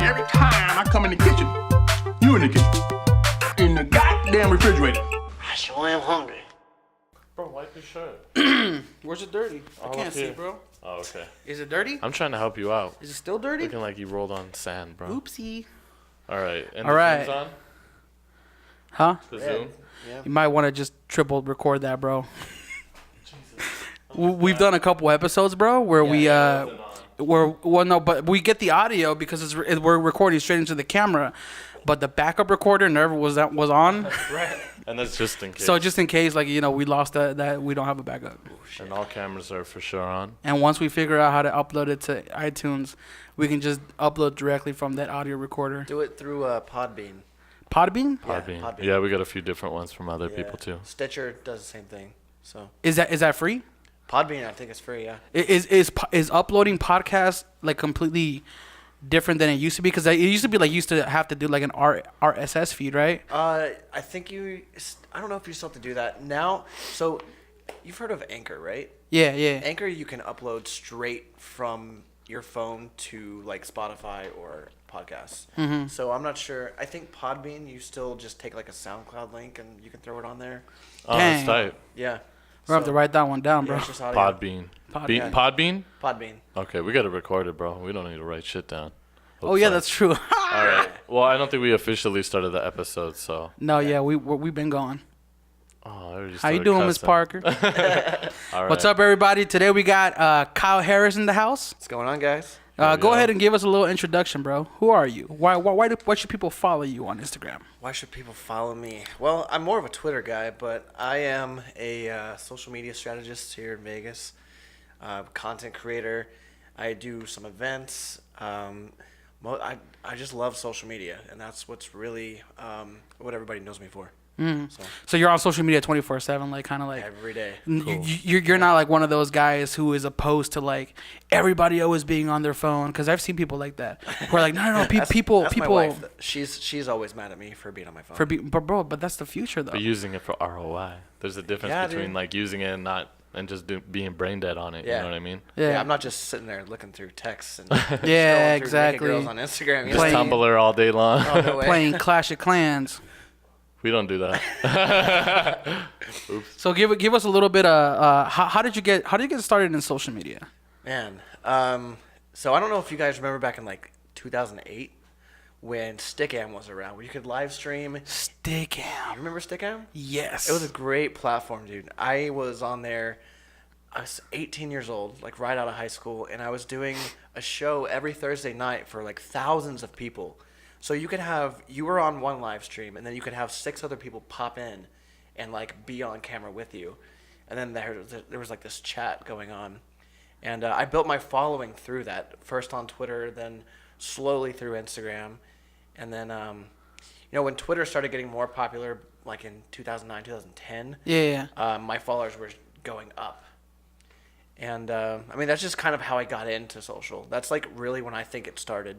every time I come in the kitchen, you in the kitchen, in the goddamn refrigerator. I sure am hungry. Bro, wipe your shirt. Where's it dirty? I All can't up see, here. bro. Oh, okay. Is it dirty? I'm trying to help you out. Is it still dirty? Looking like you rolled on sand, bro. Oopsie. All right. And All the right. Zoom's on? Huh? The Zoom? Yeah. You might want to just triple record that, bro. We've done a couple episodes, bro, where but we get the audio because we're recording straight into the camera, but the backup recorder never was on. Right. And that's just in case. So just in case, like, we lost that we don't have a backup. And all cameras are for sure on. And once we figure out how to upload it to iTunes, we can just upload directly from that audio recorder. Do it through Podbean. Podbean? Podbean. Podbean. Yeah, we got a few different ones from other Yeah. people too. Stitcher does the same thing. So Is that free? Podbean, I think it's free. Yeah. Is uploading podcasts like completely different than it used to be? Because it used to be like used to have to do like an RSS feed, right? I think I don't know if you still have to do that now. So you've heard of Anchor, right? Yeah. Anchor, you can upload straight from your phone to like Spotify or podcasts. Mm-hmm. So I'm not sure. I think Podbean, you still just take like a SoundCloud link and you can throw it on there. Oh, Dang. that's tight. Yeah. We'll have to write that one down, bro. Yeah, it's just audio. Podbean. Podbean. Podbean? Podbean. Okay, we got to record it, bro. We don't need to write shit down. Oh yeah, Outside. that's true. All right. Well, I don't think we officially started the episode, so. No, yeah, we've been going. Oh, I already How you started doing, Miss cussing. Parker? All right. What's up, everybody? Today we got Kyle Harris in the house. What's going on, guys? Go ahead and give us a little introduction, bro. Who are you? Why should people follow you on Instagram? Why should people follow me? Well, I'm more of a Twitter guy, but I am a social media strategist here in Vegas, content creator. I do some events. I just love social media, and that's what's really what everybody knows me for. So you're on social media 24/7, like kind of like Every day. You're not like one of those guys who is opposed to like everybody always being on their phone, because I've seen people like that who are like no people That's my wife. She's always mad at me for being on my phone. but that's the future though. But using it for ROI. There's a difference Yeah, between dude. like using it and just being brain dead on it. Yeah. You know what I mean? Yeah. I'm not just sitting there looking through texts and Yeah, scrolling through naked exactly. girls on Instagram. You Just know what I mean? Tumblr all day long. Oh, no way. Playing Clash of Clans. We don't do that. So give us a little bit of how did you get started in social media? Man, so I don't know if you guys remember back in like 2008 when Stickam was around, where you could live stream. You Stickam. remember Stickam? Yes. It was a great platform, dude. I was on there. I was 18 years old, like right out of high school, and I was doing a show every Thursday night for like thousands of people. So you were on one live stream, and then you could have 6 other people pop in and like be on camera with you. And then there was like this chat going on. And I built my following through that, first on Twitter, then slowly through Instagram. And then, when Twitter started getting more popular, like in 2009, 2010, Yeah. my followers were going up. And, that's just kind of how I got into social. That's like really when I think it started.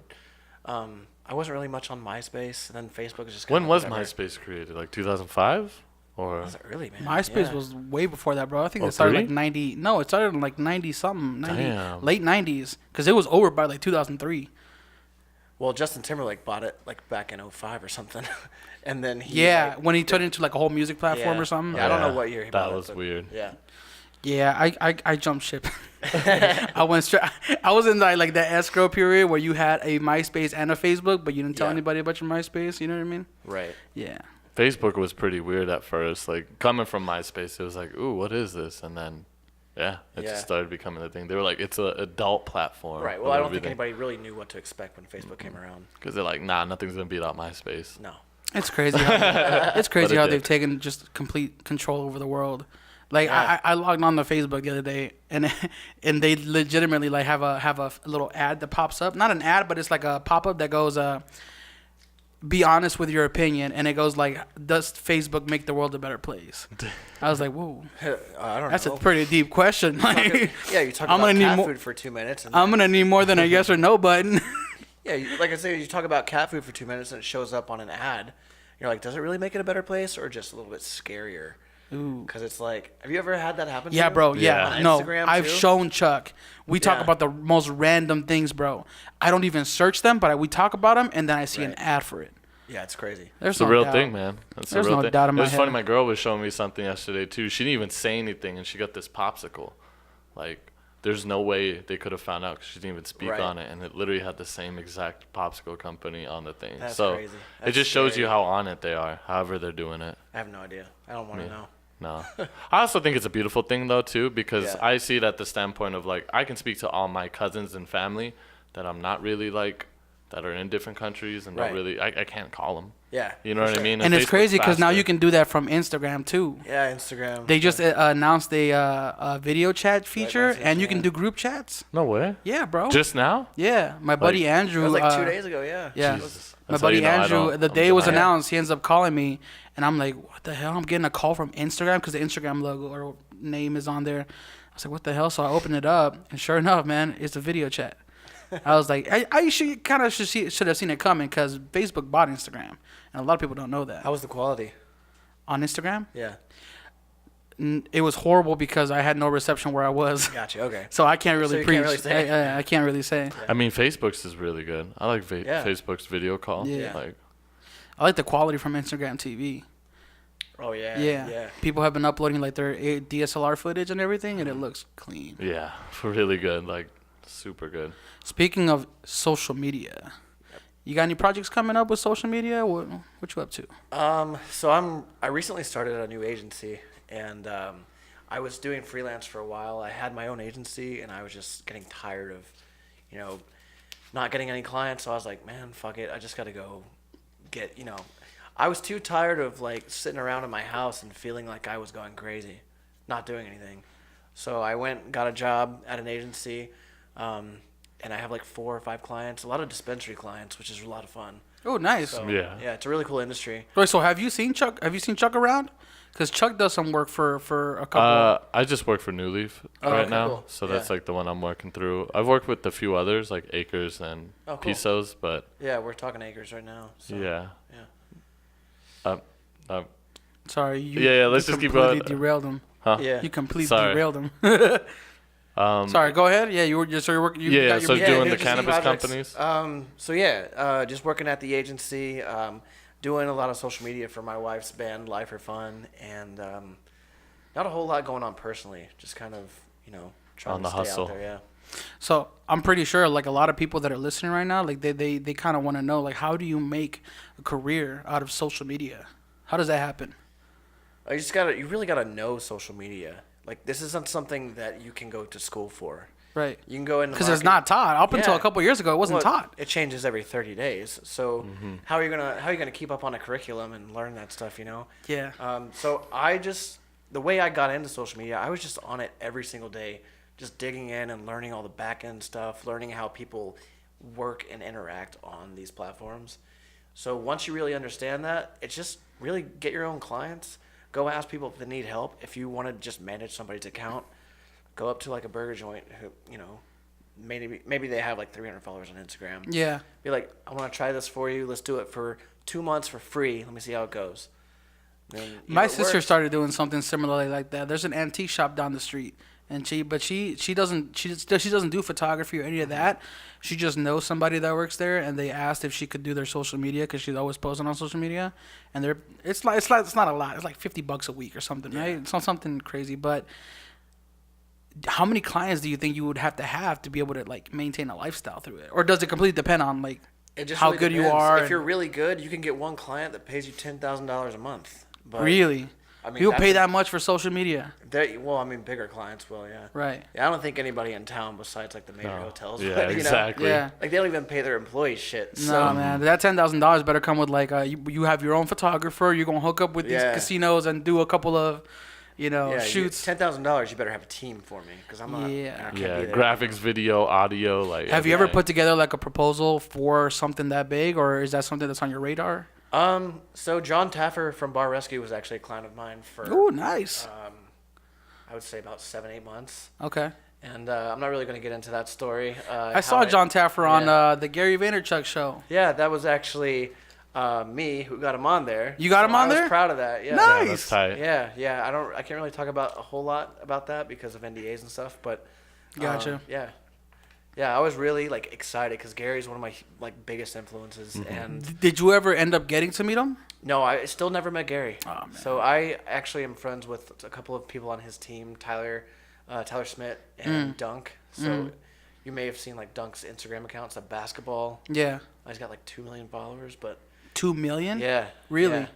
I wasn't really much on MySpace, and then Facebook was just kind When of was whatever. MySpace created? Like 2005? Or Was it early, man? MySpace Yeah. was way before that, bro. I think Oh, it started 3? like 90. No, it started in like 90 something, 90, Damn. late 90s, because it was over by like 2003. Well, Justin Timberlake bought it like back in 2005 or something. And then Yeah, when he turned into like a whole music platform Yeah. or something. Yeah, I don't know Yeah, what year he that bought it. was but weird. Yeah. Yeah, I jumped ship. I went straight. I was in like that escrow period where you had a MySpace and a Facebook, but you didn't tell Yeah. anybody about your MySpace. You know what I mean? Right. Yeah. Facebook was pretty weird at first. Like coming from MySpace, it was like, ooh, what is this? And then, it Yeah. just started becoming a thing. They were like, it's an adult platform. Right. Well, I don't think anybody really knew what to expect when Facebook came around. Because they're like, nah, nothing's gonna beat out MySpace. No. It's crazy. It's crazy it how did. they've taken just complete control over the world. Like Yeah. I logged on to Facebook the other day, and they legitimately like have a little ad that pops up. Not an ad, but it's like a pop up that goes, "Be honest with your opinion," and it goes like, "Does Facebook make the world a better place?" I was like, "Whoa, I don't that's know. a pretty deep question." Like, Yeah, you talk I'm about gonna need cat more- food for 2 minutes. And I'm gonna need more than a yes or no button. yeah, like I say, you talk about cat food for 2 minutes and it shows up on an ad. You're like, does it really make it a better place or just a little bit scarier? Ooh. Because it's like, have you ever had that happen to Yeah, you? bro. Yeah. On No, Instagram, I've too? shown Chuck. We talk Yeah. about the most random things, bro. I don't even search them, but we talk about them, and then I see an Right. ad for it. Yeah, it's crazy. There's It's a no real doubt. thing, man. That's There's a real no thing. doubt in it my was funny. head. My girl was showing me something yesterday too. She didn't even say anything, and she got this popsicle. Like, there's no way they could have found out because she didn't even speak Right. on it, and it literally had the same exact popsicle company on the thing. That's so crazy. it That's just shows you scary. how on it they are. However they're doing it. I have no idea. I don't want to know. No. I also think it's a beautiful thing though too, because Yeah. I see it at the standpoint of like I can speak to all my cousins and family that I'm not really like that are in different countries and Right. don't really I can't call them. Yeah. You know for what sure. I mean? And it's Facebook's crazy because now faster. you can do that from Instagram too. Yeah, Instagram. They just announced a video chat feature, message, and you can yeah. do group chats. No way. Yeah, bro. Just now? yeah, my buddy Andrew. It was like 2 uh, days ago, yeah. Yeah. Jesus. My That's how buddy you know I Andrew, don't- the I'm day it was behind. announced, he ends up calling me, and I'm like, "What the hell?" I'm getting a call from Instagram because the Instagram logo or name is on there. I was like, "What the hell?" So I opened it up, and sure enough, man, it's a video chat. I was like, I should have seen it coming because Facebook bought Instagram, and a lot of people don't know that. How was the quality? On Instagram, Yeah. it was horrible because I had no reception where I was, Gotcha. Okay. so I can't really you preach. can't really say. I can't really say. I mean, Facebook's is really good. I like Yeah. Facebook's video call. Yeah. Like, I like the quality from Instagram TV. Oh yeah. Yeah. Yeah. People have been uploading like their DSLR footage and everything, and it looks clean. yeah, really good. Like, super good. Speaking of social media, you got any projects coming up with social media? What you up to? So I recently started a new agency, and I was doing freelance for a while. I had my own agency, and I was just getting tired of, not getting any clients. So I was like, man, fuck it. I just got to go get, I was too tired of like sitting around in my house and feeling like I was going crazy, not doing anything. So I went and got a job at an agency, and I have like 4 or 5 clients, a lot of dispensary clients, which is a lot of fun. Oh, nice. So, Yeah. Yeah, it's a really cool industry. Wait, so have you seen Chuck? Have you seen Chuck around? Because Chuck does some work for a couple. I just work for New Leaf Oh, right okay, now, cool. so that's Yeah. like the one I'm working through. I've worked with a few others like Acres and Oh, cool. Pisos, but Yeah, we're talking acres right now. So, yeah. Yeah. Sorry, you. Yeah, let's you just keep completely going. derailed him. Huh? Yeah. You completely Sorry. derailed him. Um, Sorry, go ahead. Yeah, you were just so you're working. You Yeah, got so your doing the agency cannabis projects. companies? So yeah, just working at the agency, doing a lot of social media for my wife's band, Life for Fun, and not a whole lot going on personally. Just kind of, trying On to the stay hustle. out there. Yeah. So I'm pretty sure like a lot of people that are listening right now, like they kind of want to know like how do you make a career out of social media? How does that happen? You really gotta know social media. Like this isn't something that you can go to school for. Right. You can go in Because it's not taught. Up until Yeah. a couple years ago, it wasn't Well, taught. It changes every 30 days. So Mm-hmm. how are you gonna keep up on a curriculum and learn that stuff? Yeah. So the way I got into social media, I was just on it every single day, just digging in and learning all the back end stuff, learning how people work and interact on these platforms. So once you really understand that, it's just really get your own clients. Go ask people if they need help. If you want to just manage somebody's account, go up to like a burger joint who, maybe they have like 300 followers on Instagram. Yeah. Be like, I want to try this for you. Let's do it for 2 months for free. Let me see how it goes. Then, My it sister works. started doing something similar like that. There's an antique shop down the street, and she doesn't do photography or any of that. She just knows somebody that works there, and they asked if she could do their social media because she's always posting on social media, and it's not a lot. It's like $50 a week or something, right? It's not something crazy, but how many clients do you think you would have to be able to like maintain a lifestyle through it, or does it completely depend on like It just how really good you depends. are? If you're really good, you can get one client that pays you $10,000 a month. But really? I mean, People that's pay a- that much for social media, bigger clients will, yeah. right? Yeah, I don't think anybody in town besides like the major hotels. Yeah, would, exactly. Yeah. Like they don't even pay their employees shit. No, So man, that $10,000 better come with like you have your own photographer. You're gonna hook up with these Yeah. casinos and do a couple of, shoots. $10,000, you better have a team for me because I'm not. Yeah. I can't Yeah, be there. graphics, video, audio, like. Have you ever everything. put together like a proposal for something that big, or is that something that's on your radar? So John Taffer from Bar Rescue was actually a client of mine for Ooh, nice. I would say about 7-8 months. Okay. And I'm not really going to get into that story. I saw John Taffer on yeah. the Gary Vaynerchuk show. Yeah, that was actually Me, who got him on there. You got him on I there? was proud of that. Yeah. Nice. Yeah, that's tight. Yeah. I can't really talk about a whole lot about that because of NDAs and stuff. But Gotcha. Yeah. I was really like excited because Gary's one of my like biggest influences. Mm-hmm. And Did you ever end up getting to meet him? no, I still never met Gary. Oh, man. So I actually am friends with a couple of people on his team, Tyler Smith and Dunk. So you may have seen like Dunk's Instagram accounts of basketball. Yeah. He's got like 2 million followers, but 2 million? yeah. Really?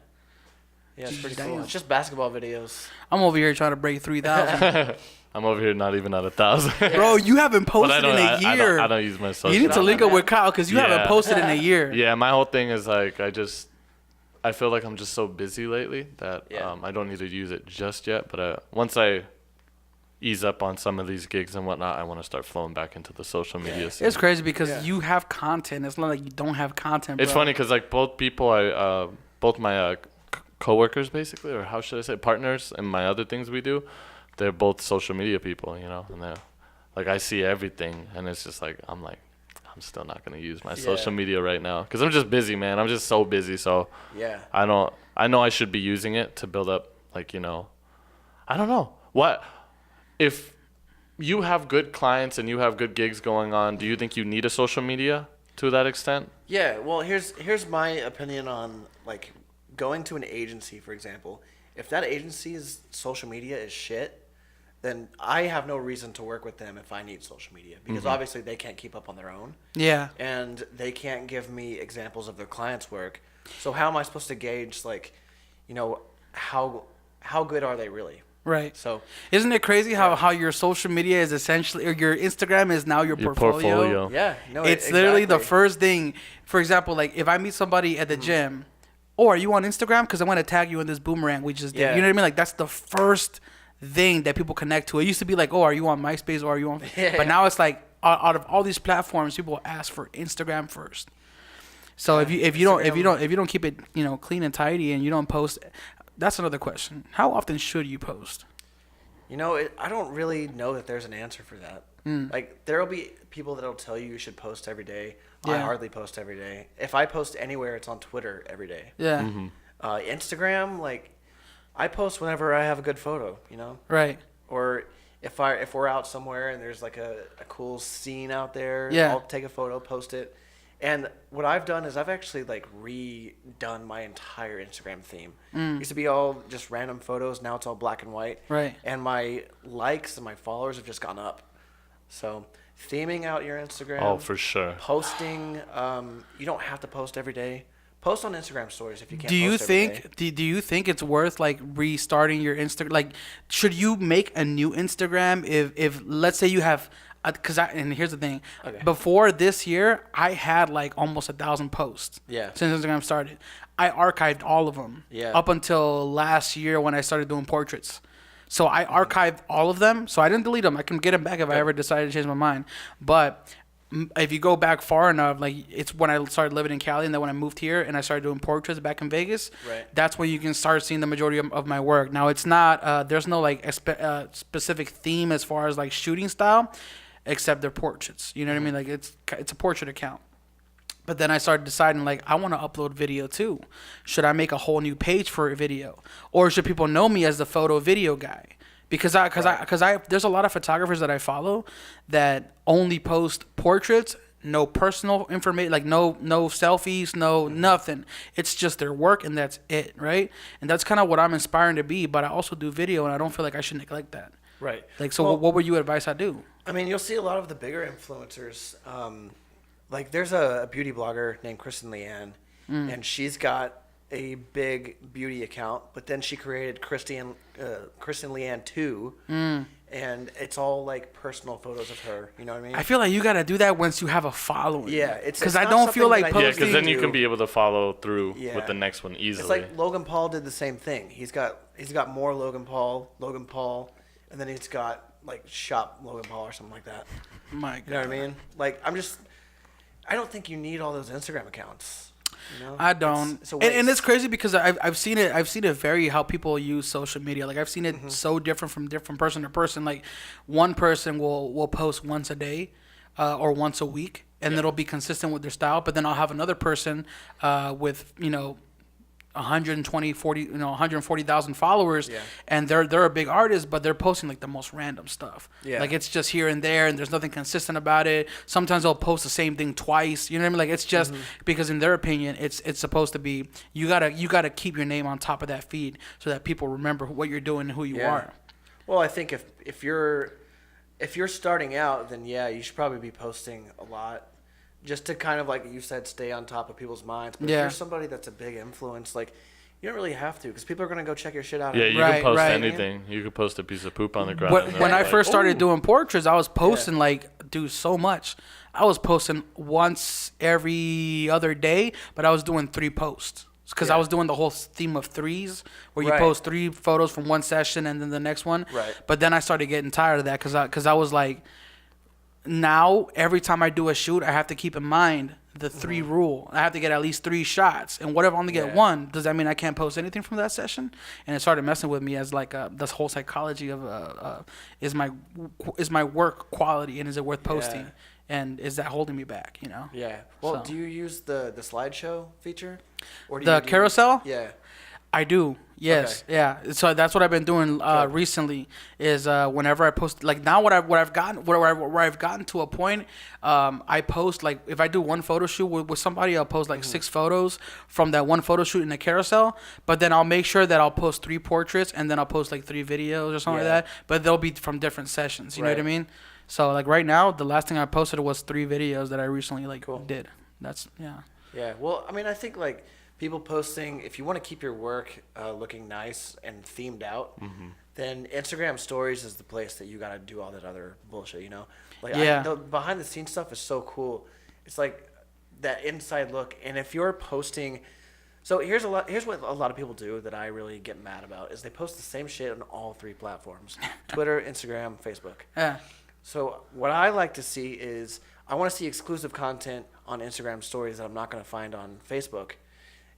Yeah, it's pretty cool. Damn. It's just basketball videos. I'm over here trying to break 3,000. I'm over here not even at 1,000. Bro, you haven't But posted in a year. I don't use my social. You need to link up man. with Kyle because you haven't Yeah. posted in a year. Yeah, my whole thing is like I feel like I'm just so busy lately that Yeah. I don't need to use it just yet. But once I ease up on some of these gigs and whatnot, I want to start flowing back into the social media scene. It's crazy because Yeah. you have content. It's not like you don't have content. It's bro. funny because like both my coworkers basically, or how should I say, partners in my other things we do, they're both social media people, you know, and they're like I see everything, and it's just like I'm still not gonna use my social media right now because I'm just busy, man. I'm just so busy, so Yeah. I know I should be using it to build up, like, you know, I don't know what if you have good clients and you have good gigs going on. Do you think you need a social media to that extent? Yeah, well, here's my opinion on like going to an agency, for example. If that agency's social media is shit, then I have no reason to work with them if I need social media because obviously they can't keep up on their own Yeah. and they can't give me examples of their clients' work. So how am I supposed to gauge like, you know, how good are they really? Right. So Isn't it crazy how your social media is essentially, or your Instagram is now your Your portfolio? portfolio. yeah, no, It's literally the exactly. first thing. For example, like if I meet somebody at the gym, are you on Instagram? Because I'm going to tag you in this boomerang we just did. Yeah. You know what I mean? Like that's the first thing that people connect to. It used to be like, are you on MySpace or are you on? Yeah. But now it's like out of all these platforms, people ask for Instagram first. So if you don't keep it, you know, clean and tidy and you don't post, that's another question. How often should you post? You know, I don't really know that there's an answer for that. Like, there'll be people that'll tell you should post every day. I Yeah. hardly post every day. If I post anywhere, it's on Twitter every day. Yeah. Instagram, like, I post whenever I have a good photo, you know? Right. Or if we're out somewhere and there's like a cool scene out there, Yeah. I'll take a photo, post it. And what I've done is I've actually like redone my entire Instagram theme. It used to be all just random photos. Now it's all black and white. Right. And my likes and my followers have just gone up. So theming out your Instagram. Oh, for sure. Posting. You don't have to post every day. Post on Instagram stories if you can't. Do you post every day. think do you think it's worth like restarting your Instagram? Like, should you make a new Instagram if let's say you have, and here's the thing, Okay. before this year I had like almost 1,000 posts. Yeah. Since Instagram started, I archived all of them. Yeah. Up until last year when I started doing portraits. So I archived all of them. So I didn't delete them. I can get them back if I ever decided to change my mind. But if you go back far enough, like it's when I started living in Cali and then when I moved here and I started doing portraits back in Vegas, Right. that's when you can start seeing the majority of my work. Now it's not, there's no like specific theme as far as like shooting style, except they're portraits. You know what I mean? Like it's a portrait account. But then I started deciding, like, I want to upload video too. Should I make a whole new page for a video, or should people know me as the photo video guy? Because there's a lot of photographers that I follow that only post portraits, no personal information, like no selfies, no nothing. It's just their work and that's it, right? And that's kind of what I'm inspiring to be. But I also do video, and I don't feel like I should neglect that. Right. Like, so Well, what would you advise I do? I mean, you'll see a lot of the bigger influencers. Like, there's a beauty blogger named Kristen Leanne, and she's got a big beauty account, but then she created Kristen Leanne 2, and it's all, like, personal photos of her. You know what I mean? I feel like you got to do that once you have a following. Yeah, it's because not I don't feel something like that I Yeah, posting. because then you do. can be able to follow through Yeah. with the next one easily. It's like Logan Paul did the same thing. He's got more Logan Paul, and then he's got, like, Shop Logan Paul or something like that. My God. You know what I mean? Like, I don't think you need all those Instagram accounts. You know? I don't, It's a and it's waste. crazy because I've seen it vary how people use social media. Like I've seen it so different from different person to person. Like one person will post once a day, or once a week, and it'll be consistent with their style. But then I'll have another person with 140,000 followers, and they're a big artist, but they're posting like the most random stuff. Yeah. Like it's just here and there, and there's nothing consistent about it. Sometimes they'll post the same thing twice. You know what I mean? Like it's just because in their opinion, it's supposed to be you gotta keep your name on top of that feed so that people remember what you're doing and who you are. Well, I think if you're starting out, then you should probably be posting a lot. Just to kind of, like you said, stay on top of people's minds. But if you're somebody that's a big influence, like, you don't really have to, because people are going to go check your shit out. Yeah, you can post anything. You could post a piece of poop on the ground. When I first started doing portraits, I was posting, so much. I was posting once every other day, but I was doing 3 posts. Because I was doing the whole theme of 3s, where you post 3 photos from one session and then the next one. Right. But then I started getting tired of that because I was like, now every time I do a shoot, I have to keep in mind the 3 rule. I have to get at least 3 shots, and what if I only get 1? Does that mean I can't post anything from that session? And it started messing with me as like this whole psychology of is my work quality, and is it worth posting, and is that holding me back? Yeah. Well, do you use the slideshow feature, or do the you carousel? Yeah. I do. Yes. Okay. Yeah. So that's what I've been doing recently. Is whenever I post, like now, where I've gotten to a point, I post like if I do one photo shoot with somebody, I'll post like 6 photos from that one photo shoot in the carousel. But then I'll make sure that I'll post 3 portraits, and then I'll post like 3 videos or something like that. But they'll be from different sessions. You know what I mean? So like right now, the last thing I posted was 3 videos that I recently did. That's Yeah. Well, I mean, I think like people posting, if you want to keep your work looking nice and themed out, then Instagram stories is the place that you got to do all that other bullshit, Like, the behind the scenes stuff is so cool. It's like that inside look. And if you're posting, so here's what a lot of people do that I really get mad about is they post the same shit on all 3 platforms: Twitter, Instagram, Facebook. Yeah. So what I like to see is I want to see exclusive content on Instagram stories that I'm not going to find on Facebook,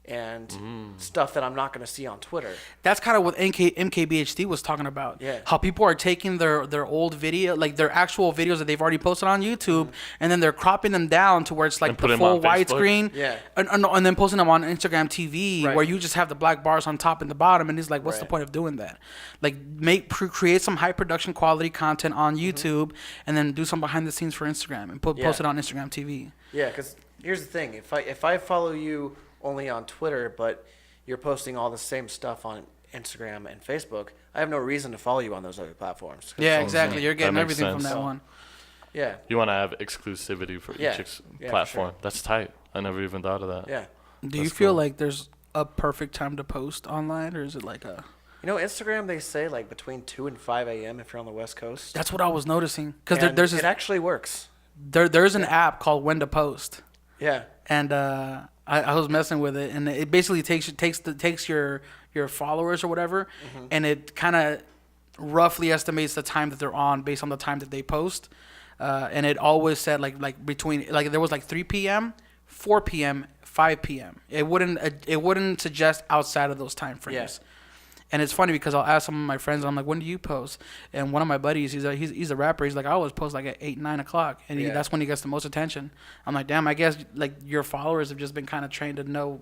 and stuff that I'm not going to see on Twitter. That's kind of what MKBHD was talking about. Yeah. How people are taking their old video, like their actual videos that they've already posted on YouTube, and then they're cropping them down to where it's like the full widescreen. Yeah. And then posting them on Instagram TV, where you just have the black bars on top and the bottom, and it's like, what's the point of doing that? Like, create some high production quality content on YouTube, and then do some behind the scenes for Instagram and post it on Instagram TV. Yeah, because here's the thing: if I follow you only on Twitter, but you're posting all the same stuff on Instagram and Facebook, I have no reason to follow you on those other platforms. Yeah, exactly. You're getting everything sense. from that one. Yeah. You want to have exclusivity for each platform. For sure. That's tight. I never even thought of that. Yeah. Do you feel like there's a perfect time to post online, or is it like a... Instagram, they say like between 2 and 5 a.m. if you're on the West Coast. That's what I was noticing. Because there's it actually works. There's an app called When to Post. Yeah. And I was messing with it, and it basically takes your followers or whatever, and it kind of roughly estimates the time that they're on based on the time that they post, and it always said like between like there was like 3 p.m., 4 p.m., 5 p.m. It wouldn't suggest outside of those time frames. Yeah. And it's funny because I'll ask some of my friends, I'm like, when do you post? And one of my buddies, he's a rapper. He's like, I always post like at 8, 9 o'clock. And that's when he gets the most attention. I'm like, damn, I guess like your followers have just been kind of trained to know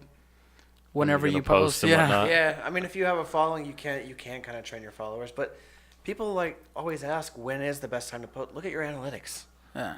whenever you post. Yeah. Yeah. I mean, if you have a following, you can kind of train your followers. But people like always ask, when is the best time to post? Look at your analytics. Yeah.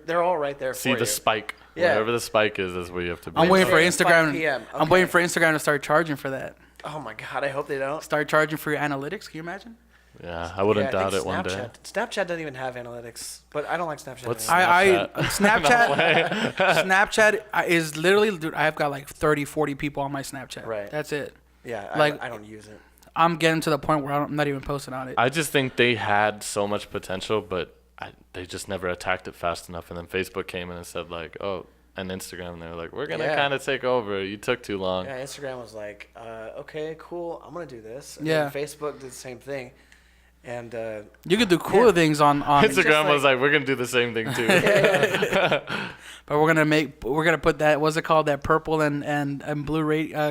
They're all right there for See you. the spike. Yeah. Wherever the spike is where you have to be. I'm waiting for 5 Instagram. PM. I'm Okay. waiting for Instagram to start charging for that. Oh my God, I hope they don't. Start charging for your analytics. Can you imagine? Yeah, I wouldn't I doubt think it one day. Snapchat doesn't even have analytics, but I don't like Snapchat. What's anymore. Snapchat is literally, dude, I've got like 30, 40 people on my Snapchat. Right. That's it. Yeah, like- I don't use it. I'm getting to the point where I'm not even posting on it. I just think they had so much potential, but they just never attacked it fast enough. And then Facebook came in and said like, oh, and Instagram, and they were like, we're going to kind of take over. You took too long. Yeah, Instagram was like, okay, cool, I'm going to do this. And Yeah. then Facebook did the same thing. And You could do cooler things on Instagram was like, we're going to do the same thing too. but we're gonna put that, what's it called, that purple and blue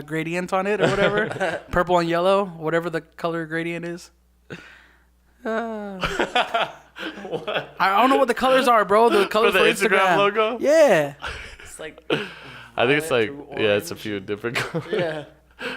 gradient on it or whatever. Purple and yellow, whatever the color gradient is. I don't know what the colors are, bro. The colors the for Instagram logo? Yeah. It's like I think it's like violet yeah, it's a through few different colors. yeah.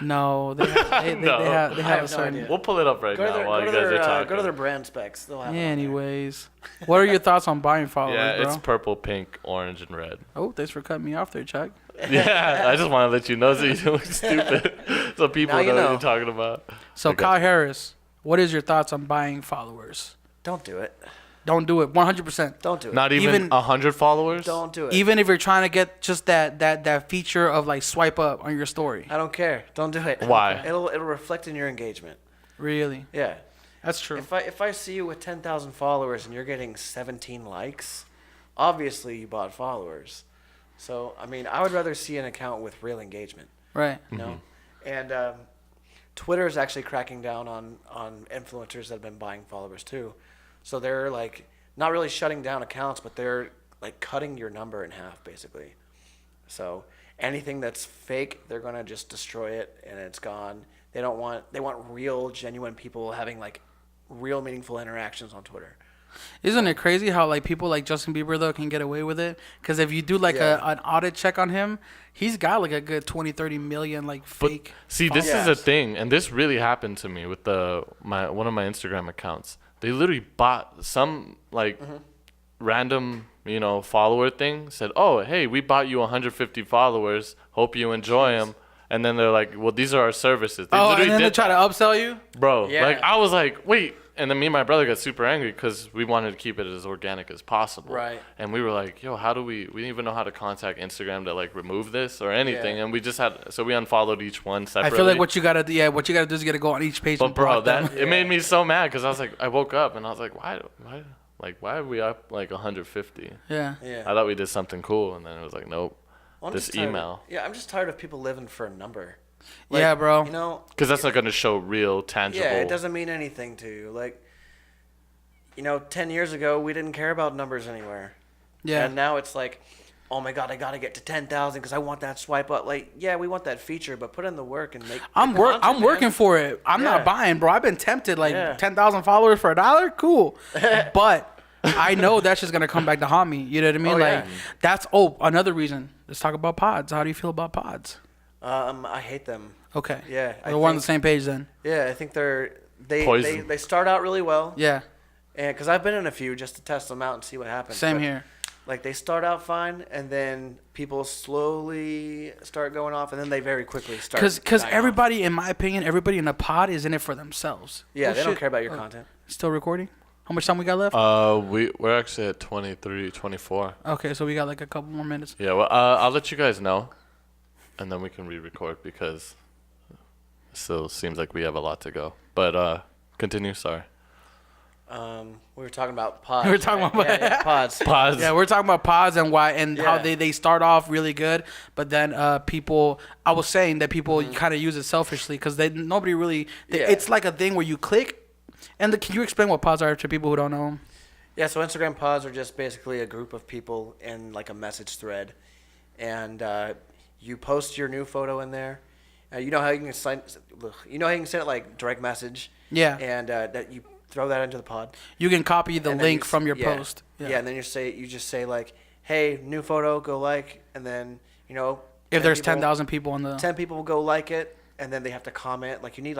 No, they have, No. they I have have a certain. no idea. We'll pull it up right Go to now their, while go you to guys are their, talking. go to their brand specs. They'll have it on there. Anyways, what are your thoughts on buying followers, Yeah, bro? it's purple, pink, orange, and red. Oh, thanks for cutting me off there, Chuck. Yeah, I just want to let you know so you don't look stupid. So people Now you know what know. you're talking about. So, Okay. Kyle Harris, what is your thoughts on buying followers? Don't do it. Don't do it. 100%. Don't do it. Not even Even- 100 followers? Don't do it. Even if you're trying to get just that feature of like swipe up on your story. I don't care. Don't do it. Why? It'll reflect in your engagement. Really? Yeah. That's true. If I see you with 10,000 followers and you're getting 17 likes, obviously you bought followers. So I mean, I would rather see an account with real engagement. Right. You know, and Twitter is actually cracking down on influencers that have been buying followers too. So they're like not really shutting down accounts, but they're like cutting your number in half basically. So anything that's fake, they're gonna just destroy it and it's gone. They want real, genuine people having like real, meaningful interactions on Twitter. Isn't it crazy how like people like Justin Bieber though can get away with it? Because if you do like Yeah. an audit check on him, he's got like a good 20, 30 million like But fake. see, this is followers. a thing, and this really happened to me with one of my Instagram accounts. They literally bought some like random, follower thing. Said, "Oh, hey, we bought you 150 followers. Hope you enjoy them." And then they're like, "Well, these are our services." They Oh, literally and then they did try to that. upsell you. Bro, Yeah. like I was like, wait. And then me and my brother got super angry because we wanted to keep it as organic as possible. Right. And we were like, yo, how do we didn't even know how to contact Instagram to like remove this or anything. Yeah. And we just we unfollowed each one I separately. feel like what you gotta do, what you gotta do is you gotta go on each page. But and bro, block them. it made me so mad because I was like, I woke up and I was like, why are we up like 150? Yeah. Yeah. I thought we did something cool. And then it was like, nope. Well, I'm This just tired- email. Yeah, I'm just tired of people living for a number. Yeah, bro. You know, Because that's not going to show real, tangible. yeah, it doesn't mean anything to you. Like, 10 years ago, we didn't care about numbers anywhere. Yeah. And now it's like, oh my God, I got to get to 10,000 because I want that swipe up. Like, yeah, we want that feature, but put in the work and make. I'm make the content, I'm working man. for it. I'm Yeah. not buying, bro. I've been tempted like Yeah. 10,000 followers for $1. Cool. But I know that's just gonna come back to haunt me. You know what I mean? Oh, like yeah. that's another reason. Let's talk about pods. How do you feel about pods? I hate them. Okay. Yeah, I We're on the think- same page then. Yeah, I think they Poison. they start out really well. Yeah. And because I've been in a few just to test them out and see what happens. Same But, here. Like they start out fine, and then people slowly start going off, and then they very quickly start. Because dying off. everybody, in my opinion, everybody in a pod is in it for themselves. Yeah, Oh, they don't shit. care about your content. Still recording? How much time we got left? we're actually at 23, 24. Okay, so we got like a couple more minutes. Yeah, well, I'll let you guys know, and then we can re-record because it still seems like we have a lot to go. But continue. Sorry. We were talking about pods. We were talking right? about- yeah, pods. Pause. Yeah, we're talking about pods and why and how Yeah. they start off really good, but then people. I was saying that people kind of use it selfishly because nobody really. Yeah. It's like a thing where you click, and can you explain what pods are to people who don't know them? Yeah, so Instagram pods are just basically a group of people in like a message thread, and you post your new photo in there. You know how you can send it like direct message. Yeah. And that you throw that into the pod. You can copy the And then link you from your yeah. post. Yeah. And then you just say like, hey, new photo, go like, and then If there's 10,000 people on the 10 people will go like it, and then they have to comment. Like you need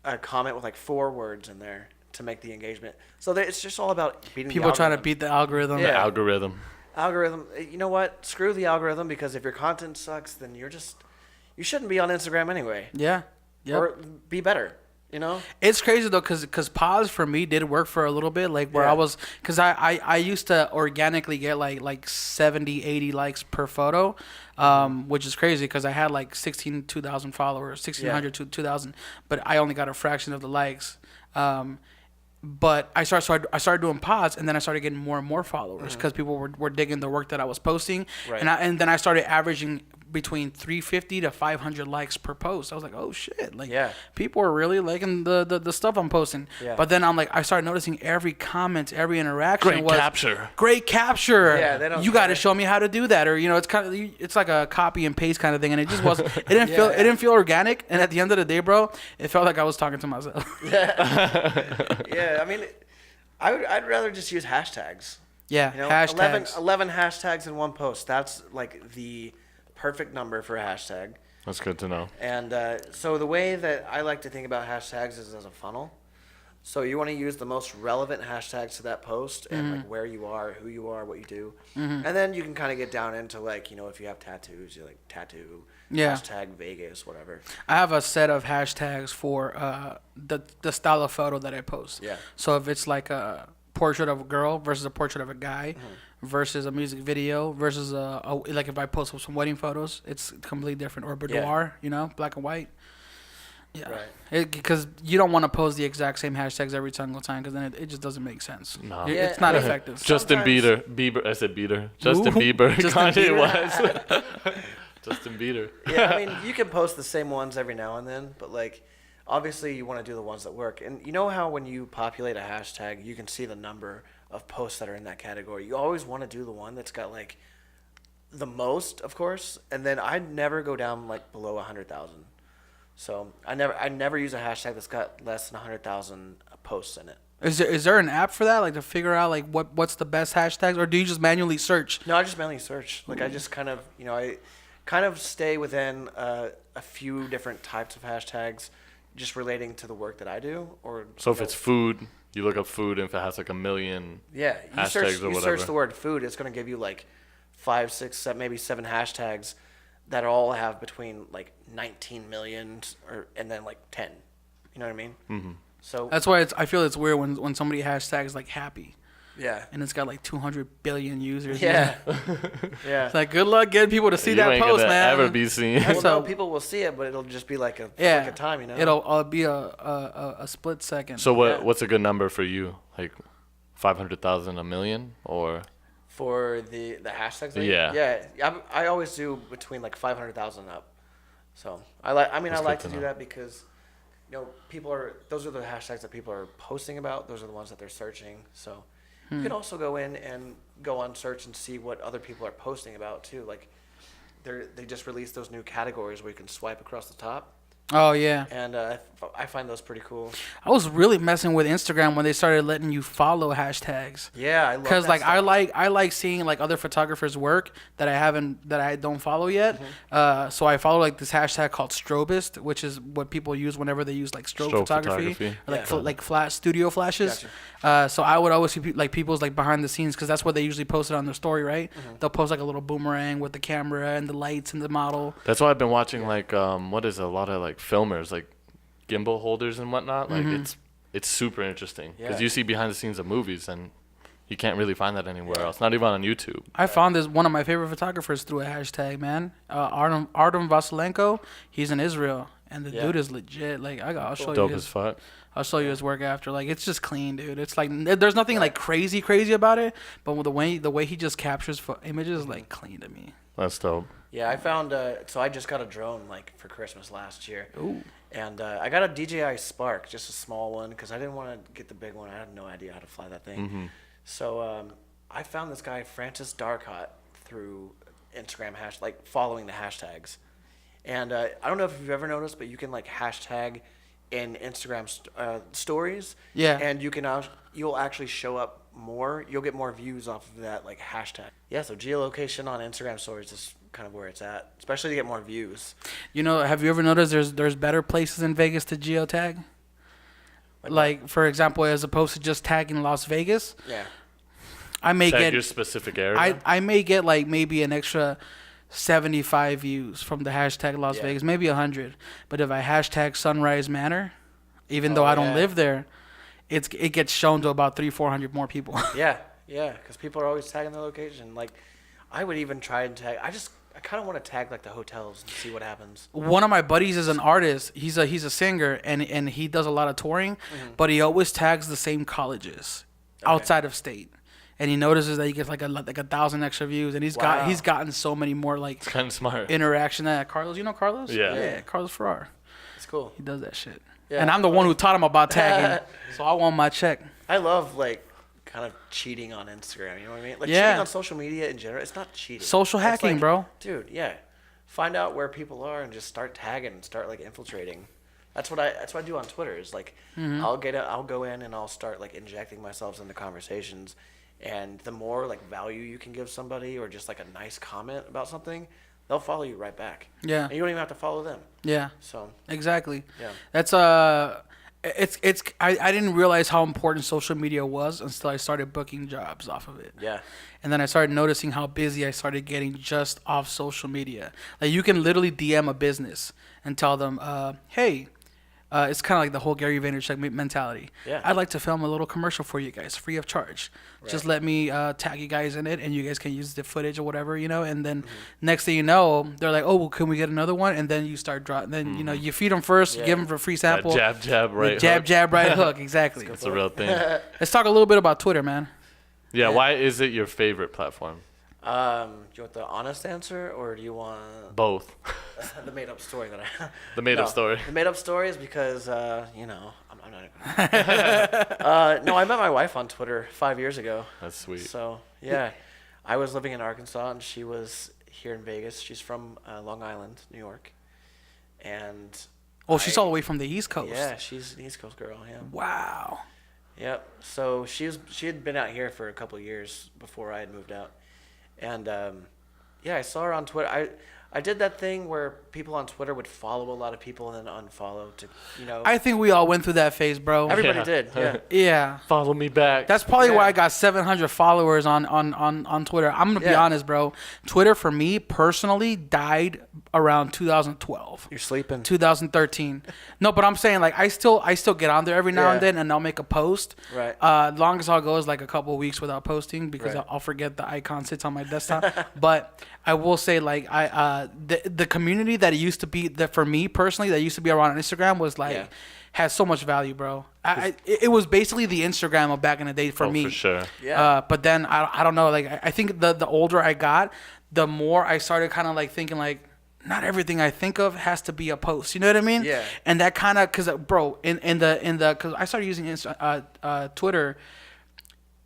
a comment with like 4 words in there to make the engagement. So it's just all about beating people the trying to algorithm. beat the algorithm. Yeah. Algorithm. Algorithm. You know what? Screw the algorithm, because if your content sucks, then you shouldn't be on Instagram anyway. Yeah. Yep. Or be better. It's crazy though, cause pause for me did work for a little bit, like where Yeah. I was, cause I used to organically get like 70, 80 likes per photo, which is crazy because I had like 2,000 followers, 1,600 to 2,000, but I only got a fraction of the likes. But I started doing pods, and then I started getting more and more followers because people were digging the work that I was posting, Right. and then I started averaging between 350 to 500 likes per post. I was like, oh shit, like Yeah. people are really liking the stuff I'm posting. Yeah. But then I started noticing every comment, every interaction Great was capture. great capture. Yeah, they don't you got to care. show me how to do that, or it's like a copy and paste kind of thing, and it just wasn't. It didn't Yeah, it didn't feel organic, and at the end of the day, bro, it felt like I was talking to myself. Yeah, I mean, I'd rather just use hashtags. Yeah, You know, hashtags. 11 hashtags in one post. That's like the perfect number for a hashtag. That's good to know. And so the way that I like to think about hashtags is as a funnel. So you want to use the most relevant hashtags to that post and like where you are, who you are, what you do. And then you can kind of get down into like, you know, if you have tattoos, you like tattoo, Yeah. hashtag Vegas, whatever. I have a set of hashtags for the style of photo that I post. Yeah. So if it's like a portrait of a girl versus a portrait of a guy versus a music video versus like if I post some wedding photos, it's completely different. Or boudoir, you know, black and white. Yeah. Right. Because you don't want to post the exact same hashtags every single time because then it just doesn't make sense. No. It's not effective. Justin Sometimes- Bieber. I said Bieber. Justin Ooh. Bieber. Justin Kanye Bieber. West. Justin Bieber. Yeah, I mean, you can post the same ones every now and then, but like, obviously you want to do the ones that work. And you know how when you populate a hashtag, you can see the number of posts that are in that category. You always want to do the one that's got like the most, of course, and then I'd never go down like below 100,000. So I never use a hashtag that's got less than 100,000 posts in it. Is there an app for that, like to figure out like what's the best hashtags, or do you just manually search? No, I just mainly search. Like I just kind of, I kind of stay within a few different types of hashtags, just relating to the work that I do. Or So if you know, it's food, you look up food, and if it has like a million yeah, you hashtags search or you whatever. search the word food, it's going to give you like 5, 6, 7, maybe 7 hashtags that all have between like 19 million and then like 10. You know what I mean? Mm-hmm. So That's why I feel it's weird when somebody hashtags like happy yeah, and it's got like 200 billion users. yeah, yeah. It's like, good luck getting people to see you that ain't post, gonna man. ever be seen. Well, So- no, people will see it, but it'll just be like a Yeah, flick of time, you know. It'll be a split second. So Yeah. what's a good number for you? Like 500,000, a million, or For the hashtags? Yeah. Yeah. I always do between like 500,000 up. So I like good to to do know. that because, those are the hashtags that people are posting about. Those are the ones that they're searching. So you can also go in and go on search and see what other people are posting about too. Like they just released those new categories where you can swipe across the top. Oh yeah, And I find those pretty cool. I was really messing with Instagram when they started letting you follow hashtags. Yeah, I love Because that like stuff. I like seeing like other photographers' work that I don't follow yet. Mm-hmm. So I follow like this hashtag called Strobist, which is what people use whenever they use like strobe Strobe photography, photography. or like Yeah. like flash studio flashes. So I would always see like people's like behind the scenes because that's what they usually post it on their story, right? Mm-hmm. They'll post like a little boomerang with the camera and the lights and the model. that's why I've been watching like what is it, a lot of like filmers, like gimbal holders and whatnot. Like it's super interesting because Yeah. you see behind the scenes of movies and you can't really find that anywhere else. Not even on YouTube. I found this one of my favorite photographers through a hashtag, man. Artem Vasilenko. He's in Israel, and the Yeah. dude is legit. Like I'll show Dope you as his. fuck. I'll show you his work after. Like it's just clean, dude. It's like there's nothing like crazy about it, but with the way he just captures images, like clean to me. That's dope. Yeah, I found. So I just got a drone like for Christmas last year. Ooh. And I got a DJI Spark, just a small one, because I didn't want to get the big one. I had no idea how to fly that thing. So I found this guy Francis Darkhot through Instagram like following the hashtags. And I don't know if you've ever noticed, but you can like hashtag in Instagram stories. Yeah. And you can you'll actually show up more. You'll get more views off of that like hashtag. Yeah. So geolocation on Instagram stories is kind of where it's at, especially to get more views. You know, have you ever noticed there's better places in Vegas to geotag? Like for example, as opposed to just tagging Las Vegas, Yeah. I may Tag get your specific area. I may get like maybe an extra 75 views from the hashtag Las Yeah. Vegas, maybe 100. But if I hashtag Sunrise Manor, even though I don't yeah. live there, it gets shown to about 300-400 more people. Yeah, yeah, because people are always tagging their location. Like, I would even try and tag. I kind of want to tag like the hotels and see what happens. One of my buddies is an artist. He's a singer and he does a lot of touring, but he always tags the same colleges outside of state. And he notices that he gets like 1,000 extra views, and he's Wow. gotten so many more like it's kind of smart. interaction. That Carlos, you know Carlos? Yeah. Yeah, Carlos Farrar. It's cool. He does that shit. Yeah. And I'm the one who taught him about tagging, so I want my check. I love like kind of cheating on Instagram. You know what I mean? Like Yeah. cheating on social media in general. It's not cheating. Social It's hacking, like, bro. Dude, yeah. Find out where people are and just start tagging and start like infiltrating. That's what I do on Twitter. Is like I'll go in and I'll start like injecting myself into conversations, and the more like value you can give somebody or just like a nice comment about something, they'll follow you right back. Yeah. And you don't even have to follow them. Yeah. So Exactly. Yeah. That's I didn't realize how important social media was until I started booking jobs off of it. yeah. And then I started noticing how busy I started getting just off social media. Like you can literally DM a business and tell them, hey, it's kind of like the whole Gary Vaynerchuk mentality. Yeah. I'd like to film a little commercial for you guys, free of charge. Just let me tag you guys in it, and you guys can use the footage or whatever, And then next thing you know, they're like, oh, well, can we get another one? And then you start dropping. Then you feed them first, you give them for a free That sample. jab, right Jab, hook. jab, right hook. Exactly. It's a real thing. Let's talk a little bit about Twitter, man. Yeah, why is it your favorite platform? Do you want the honest answer or do you want Both. the made up story that I? The made-up story. The made up story is because I'm not. Gonna... no, I met my wife on Twitter 5 years ago. That's sweet. So yeah, I was living in Arkansas and she was here in Vegas. She's from Long Island, New York, and Oh, she's all the way from the East Coast. yeah, she's an East Coast girl. Yeah. Wow. Yep. So she had been out here for a couple of years before I had moved out, and yeah, I saw her on Twitter. I did that thing where people on Twitter would follow a lot of people and then unfollow to, I think we all went through that phase, bro. everybody Yeah. did. Yeah. Yeah. Follow me back. That's probably why Yeah. I got 700 followers on Twitter. I'm going to be Yeah. honest, bro. Twitter, for me, personally, died around 2012. You're sleeping. 2013. No, but I'm saying, like, I still get on there every now and Yeah. then, and I'll make a post. Right. Longest I'll go is like a couple of weeks without posting because Right. I'll forget the icon sits on my desktop. But I will say, like, the community that it used to be, that for me personally, that used to be around on Instagram was like, Yeah. has so much value, bro. It was basically the Instagram of back in the day for me. For sure. Yeah. But then I don't know. Like I think the older I got, the more I started kind of like thinking like, not everything I think of has to be a post. You know what I mean? Yeah. And that kind of, cause bro, because I started using Twitter.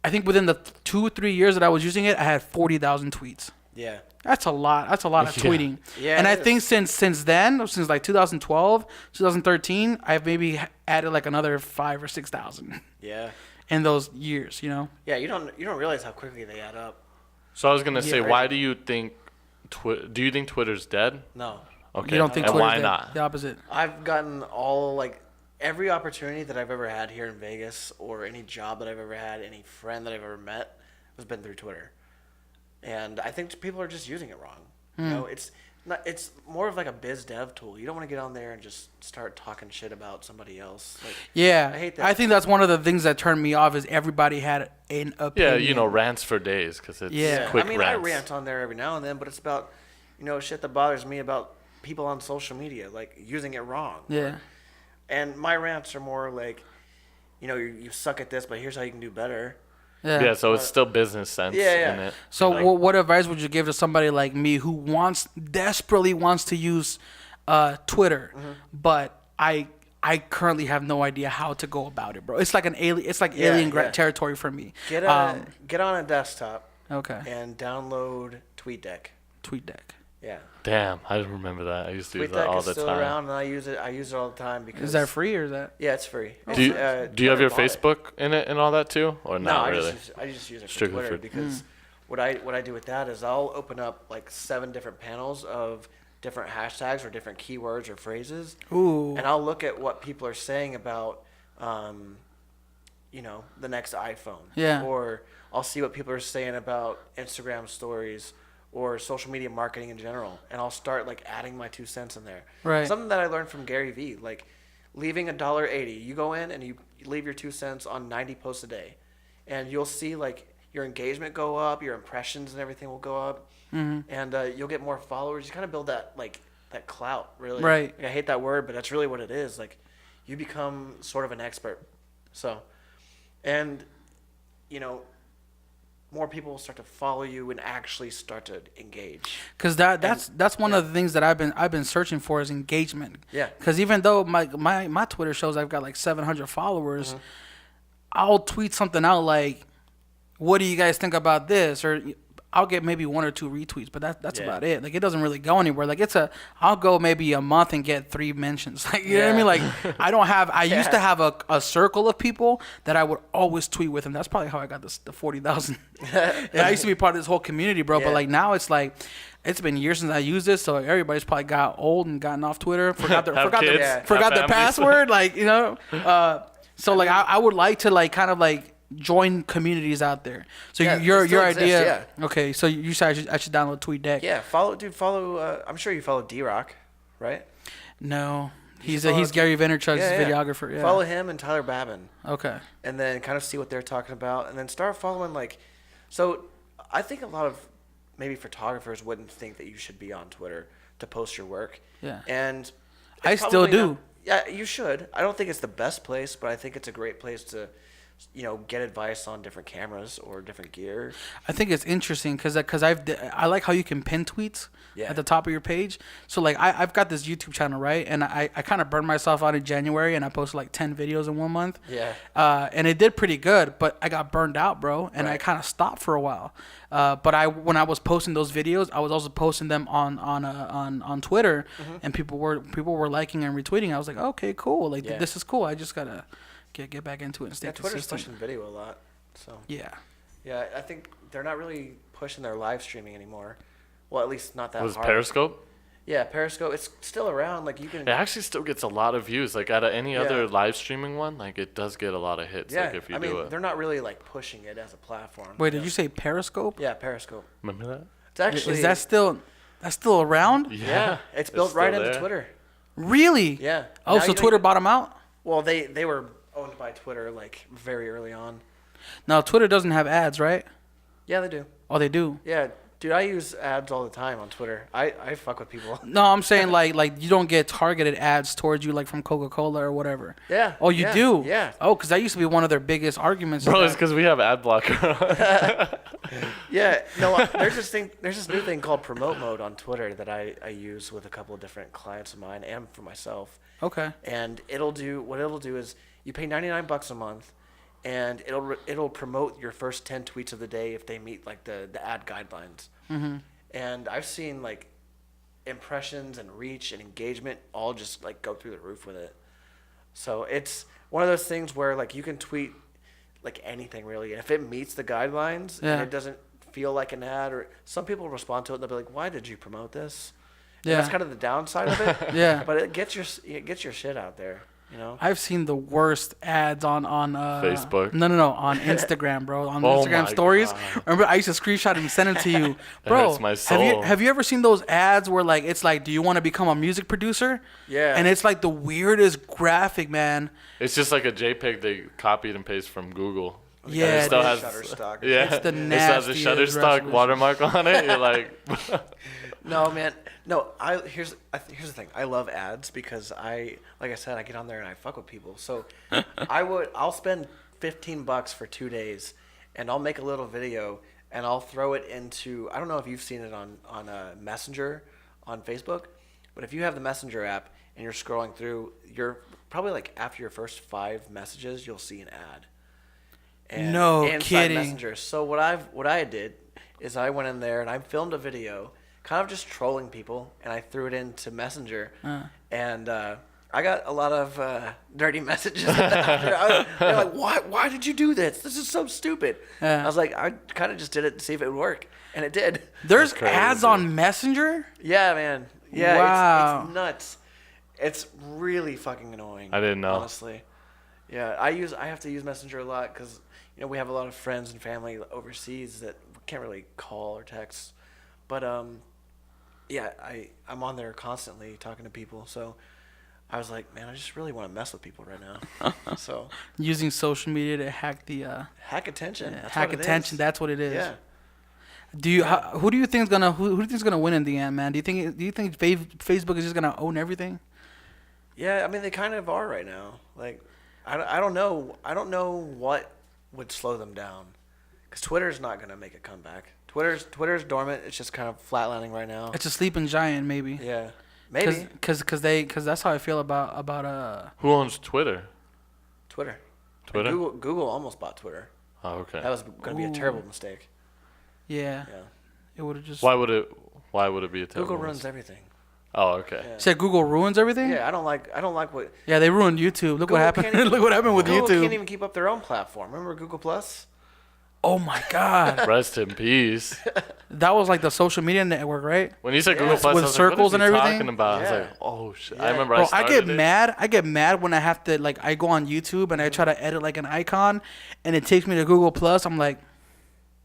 I think within the 2-3 years that I was using it, I had 40,000 tweets. Yeah. That's a lot. That's a lot of Yeah. tweeting. Yeah, And I it is. think since then, since like 2012, 2013, I've maybe added like another 5,000 or 6,000 Yeah. in those years. Yeah. You don't realize how quickly they add up. So I was gonna say, right. why do you think do you think Twitter's dead? No. Okay. You don't think and Twitter's why dead? not? The opposite. I've gotten every opportunity that I've ever had here in Vegas, or any job that I've ever had, any friend that I've ever met, has been through Twitter. And I think people are just using it wrong. It's more of like a biz dev tool. You don't want to get on there and just start talking shit about somebody else. Like, Yeah, I hate that. I think that's one of the things that turned me off is everybody had an Yeah, opinion. rants for days because it's Yeah. quick I mean, rants. I rant on there every now and then, but it's about, shit that bothers me about people on social media, like using it wrong. Yeah. And my rants are more like, you suck at this, but here's how you can do better. Yeah, so it's still business sense Yeah, yeah. in it. So Like, what advice would you give to somebody like me who desperately wants to use Twitter, but I currently have no idea how to go about it, bro? It's like alien yeah. territory for me. Get on a desktop Okay. and download TweetDeck. TweetDeck. Yeah. damn, I remember that. I used to use that TweetDeck all is the still time. around, and I use it all the time because Is that free or is that? Yeah, it's free. Do you, do you have your Twitter bought it. Facebook in it and all that too, or No, not I really? just use it for Strictly Twitter for- because what I do with that is I'll open up like 7 different panels of different hashtags or different keywords or phrases, Ooh. and I'll look at what people are saying about, the next iPhone. Yeah. Or I'll see what people are saying about Instagram stories or social media marketing in general, and I'll start like adding my 2 cents in there. Right. Something that I learned from Gary Vee, like leaving $1.80. You go in and you leave your 2 cents on 90 posts a day, and you'll see like your engagement go up, your impressions and everything will go up, and you'll get more followers. You kind of build that that clout, really. Right. I hate that word, but that's really what it is. Like, you become sort of an expert. So, and more people will start to follow you and actually start to engage. Because that's one of the things that I've been searching for is engagement. Yeah. Because even though my Twitter shows I've got like 700 followers, I'll tweet something out like, "What do you guys think about this?" Or I'll get maybe 1 or 2 retweets, but that's Yeah. about it. Like, it doesn't really go anywhere. Like, I'll go maybe a month and get 3 mentions. Like, you know what I mean? Like, I used to have a circle of people that I would always tweet with, and that's probably how I got the 40,000. I used to be part of this whole community, bro. Yeah. But like now it's like, it's been years since I used this, so everybody's probably got old and gotten off Twitter, forgot their Have kids, have forgot their families. password, like, you know. So like I would like to like kind of like join communities out there. So Yeah, your it still idea, exists, okay? So you said I should download TweetDeck. Yeah, follow. I'm sure you follow D-Rock, right? No, he's follow- Gary Vaynerchuk's Yeah, yeah. videographer. Yeah. Follow him and Tyler Babin, Okay. and then kind of see what they're talking about, and then start following like. So, I think a lot of maybe photographers wouldn't think that you should be on Twitter to post your work. Yeah. And I it's still probably do. not- yeah, you should. I don't think it's the best place, but I think it's a great place to, get advice on different cameras or different gear. I think it's interesting because I like how you can pin tweets Yeah. at the top of your page. So like I've got this YouTube channel, right, and I kind of burned myself out in January, and I posted like 10 videos in 1 month. Yeah. And it did pretty good, but I got burned out, bro, and I Right. kind of stopped for a while. But when I was posting those videos, I was also posting them on Twitter, Mm-hmm. and people were liking and retweeting. I was like, okay, cool, like Yeah. this is cool. I just gotta get back into it and stay Yeah, Twitter's consistent. pushing video a lot. So Yeah. yeah, I think they're not really pushing their live streaming anymore. Well, at least not that Was hard. Periscope? Yeah, Periscope. It's still around. Like you can. It actually still gets a lot of views. Like out of any other Yeah. live streaming one, like it does get a lot of hits. Yeah, Like if you I mean, do it. they're not really like pushing it as a platform. Wait, did you say Periscope? Yeah, Periscope. Remember that? It's actually. Is that still around? Yeah, it's It's built right still into there. Twitter. Really? Yeah. Oh, Now so you don't- Twitter bought them out? Well, they were owned by Twitter like very early on. No, Twitter doesn't have ads, right? Yeah, they do. Oh, they do. Yeah, dude, I use ads all the time on Twitter. I fuck with people. No, I'm saying like you don't get targeted ads towards you like from Coca-Cola or whatever. Yeah. Oh, you yeah, do? Yeah. Oh, because that used to be one of their biggest arguments. Bro, is it's that- because we have ad blocker. Yeah. No, there's this new thing called promote mode on Twitter that I use with a couple of different clients of mine and for myself. Okay. And it'll do is you pay $99 a month, and it'll promote your first 10 tweets of the day if they meet like the ad guidelines. Mm-hmm. And I've seen like impressions and reach and engagement all just like go through the roof with it. So it's one of those things where like you can tweet like anything really, and if it meets the guidelines Yeah. and it doesn't feel like an ad, or some people respond to it and they'll be like, "Why did you promote this?" And Yeah. that's kind of the downside of it. Yeah. But it gets your shit out there, you know. I've seen the worst ads on Facebook? No, on Instagram, bro. On Oh Instagram my stories. God. Remember, I used to screenshot and send it to you, bro. hurts my Have you soul. have you ever seen those ads where like it's like, do you want to become a music producer? Yeah. And it's like the weirdest graphic, man. It's just like a JPEG they copied and pasted from Google. And Yeah, it still it has Shutterstock. Yeah, It's the it has a nastiest Shutterstock resolution. watermark on it. You're like, No, man. No, here's the thing. I love ads because like I said, I get on there and I fuck with people. So I'll spend $15 for 2 days, and I'll make a little video and I'll throw it into. I don't know if you've seen it on Messenger on Facebook, but if you have the Messenger app and you're scrolling through, you're probably like after your first 5 messages, you'll see an ad. And No inside kidding. Messenger. So what I did is I went in there and I filmed a video, kind of just trolling people, and I threw it into Messenger, and I got a lot of dirty messages. After. They're like, "Why did you do this? This is so stupid." Yeah. I was like, I kind of just did it to see if it would work, and it did. There's crazy. ads on Messenger. Yeah, man. Yeah, Wow. it's nuts. It's really fucking annoying. I didn't know. Honestly. Yeah, I have to use Messenger a lot because we have a lot of friends and family overseas that can't really call or text. But yeah, I'm on there constantly talking to people. So I was like, man, I just really want to mess with people right now. So Using social media to hack the hack attention. That's hack what it attention. is. That's what it is. Yeah. Who do you think's gonna win in the end, man? Do you think Facebook is just gonna own everything? Yeah, I mean they kind of are right now. Like, I don't know what would slow them down, because Twitter's not gonna make a comeback. Twitter's dormant. It's just kind of flatlining right now. It's a sleeping giant, maybe. Yeah, maybe Cause that's how I feel about who owns Twitter? Twitter. Twitter? Google almost bought Twitter. Oh, okay. That was gonna be a terrible mistake. yeah. Yeah. It would have just. Why would it be a terrible? Google ruins everything. Oh, okay. Yeah. Said Google ruins everything. Yeah, I don't like what. Yeah, they ruined YouTube. Look Google what happened. can't even- Look what happened with Google YouTube. can't even keep up their own platform. Remember Google Plus? Oh my God, Rest in peace. that was like the social media network, right? When you said Yeah. Google Plus, With I was circles like, and what is he everything? talking about? I was Yeah. like, oh shit. Yeah. I remember Bro, I I started get it. mad. I get mad when I have to like I go on YouTube and I try to edit like an icon, and it takes me to Google Plus. I'm like,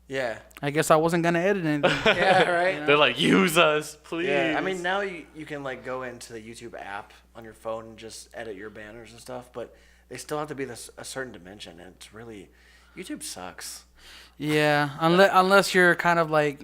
Yeah. I guess I wasn't gonna edit anything. Yeah, right. They're like, use us, please. Yeah, I mean now you can like go into the YouTube app on your phone and just edit your banners and stuff, but they still have to be a certain dimension, and it's really YouTube sucks. Yeah, unless you're kind of like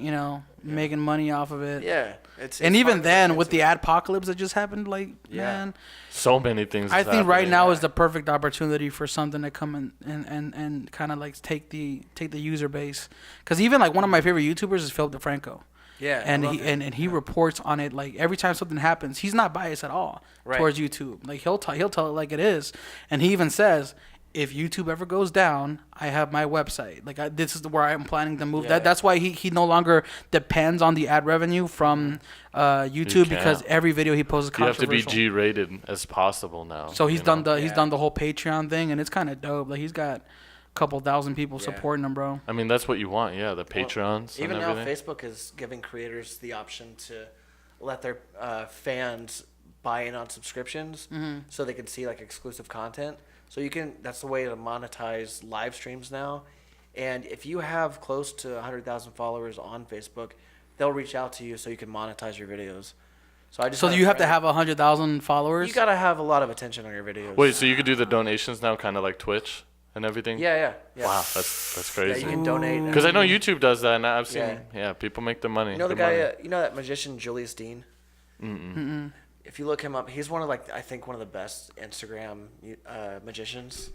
making money off of it. Yeah, And it's even hard to then, get with the into. adpocalypse that just happened, like man, So many things. I is think right happening. now is the perfect opportunity for something to come and kind of like take the user base. Because even like one of my favorite YouTubers is Philip DeFranco. Yeah, And I love he it. and he reports on it like every time something happens. He's not biased at all Right. towards YouTube. Like he'll tell it like it is, and he even says, if YouTube ever goes down, I have my website. Like this is where I'm planning to move. Yeah. That's why he no longer depends on the ad revenue from YouTube because can't. every video he posts is You have to be controversial. G-rated as possible now. So he's you done know? he's Yeah. done the whole Patreon thing, and it's kind of dope. Like he's got a couple thousand people Yeah. supporting him, bro. I mean, that's what you want. Yeah, the Patreons Even and now, everything. Facebook is giving creators the option to let their fans buy in on subscriptions, so they can see like exclusive content. So you can. That's the way to monetize live streams now. And if you have close to 100,000 followers on Facebook, they'll reach out to you so you can monetize your videos. So I just. So had a you have to friend- have 100,000 followers. You gotta have a lot of attention on your videos. Wait, so you could do the donations now, kind of like Twitch and everything? Yeah. Wow, that's Yeah, crazy. you can donate. Because I know YouTube does that, and I've seen, Yeah. yeah, people make their money. You know the good guy, money. you know that magician Julius Dean? If you look him up, he's one of I think one of the best Instagram magicians,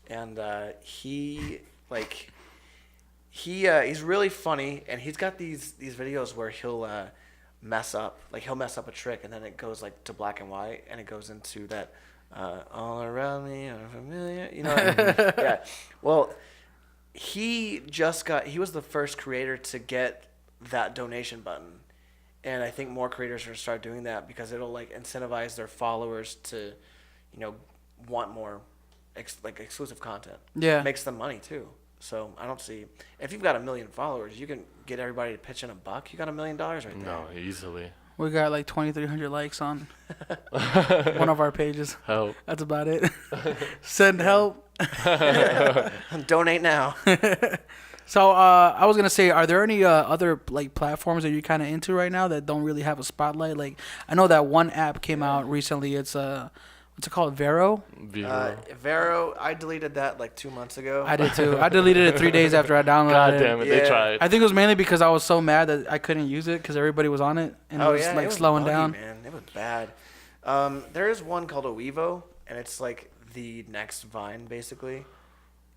and he's really funny, and he's got these videos where he'll mess up a trick, and then it goes like to black and white, and it goes into that all around me are familiar, you know? Yeah. Well, he was the first creator to get that donation button. And I think more creators are going to start doing that because it'll like incentivize their followers to, want more exclusive content. Yeah. It makes them money too. So I don't see, if you've got 1 million followers, you can get everybody to pitch in $1. You got $1 million right there. No, easily. We got like 2,300 likes on one of our pages. Help. That's about it. Send help. Donate now. So I was gonna say, are there any other like platforms that you're kind of into right now that don't really have a spotlight? Like I know that one app came out recently. It's what's it called? Vero. Vero. Vero, I deleted that like 2 months ago. I did too. I deleted it 3 days after I downloaded God it. damn it, Yeah. they tried. I think it was mainly because I was so mad that I couldn't use it because everybody was on it and it was like it was slowing buggy, down. Man, it was bad. There is one called Owevo, and it's like the next Vine basically,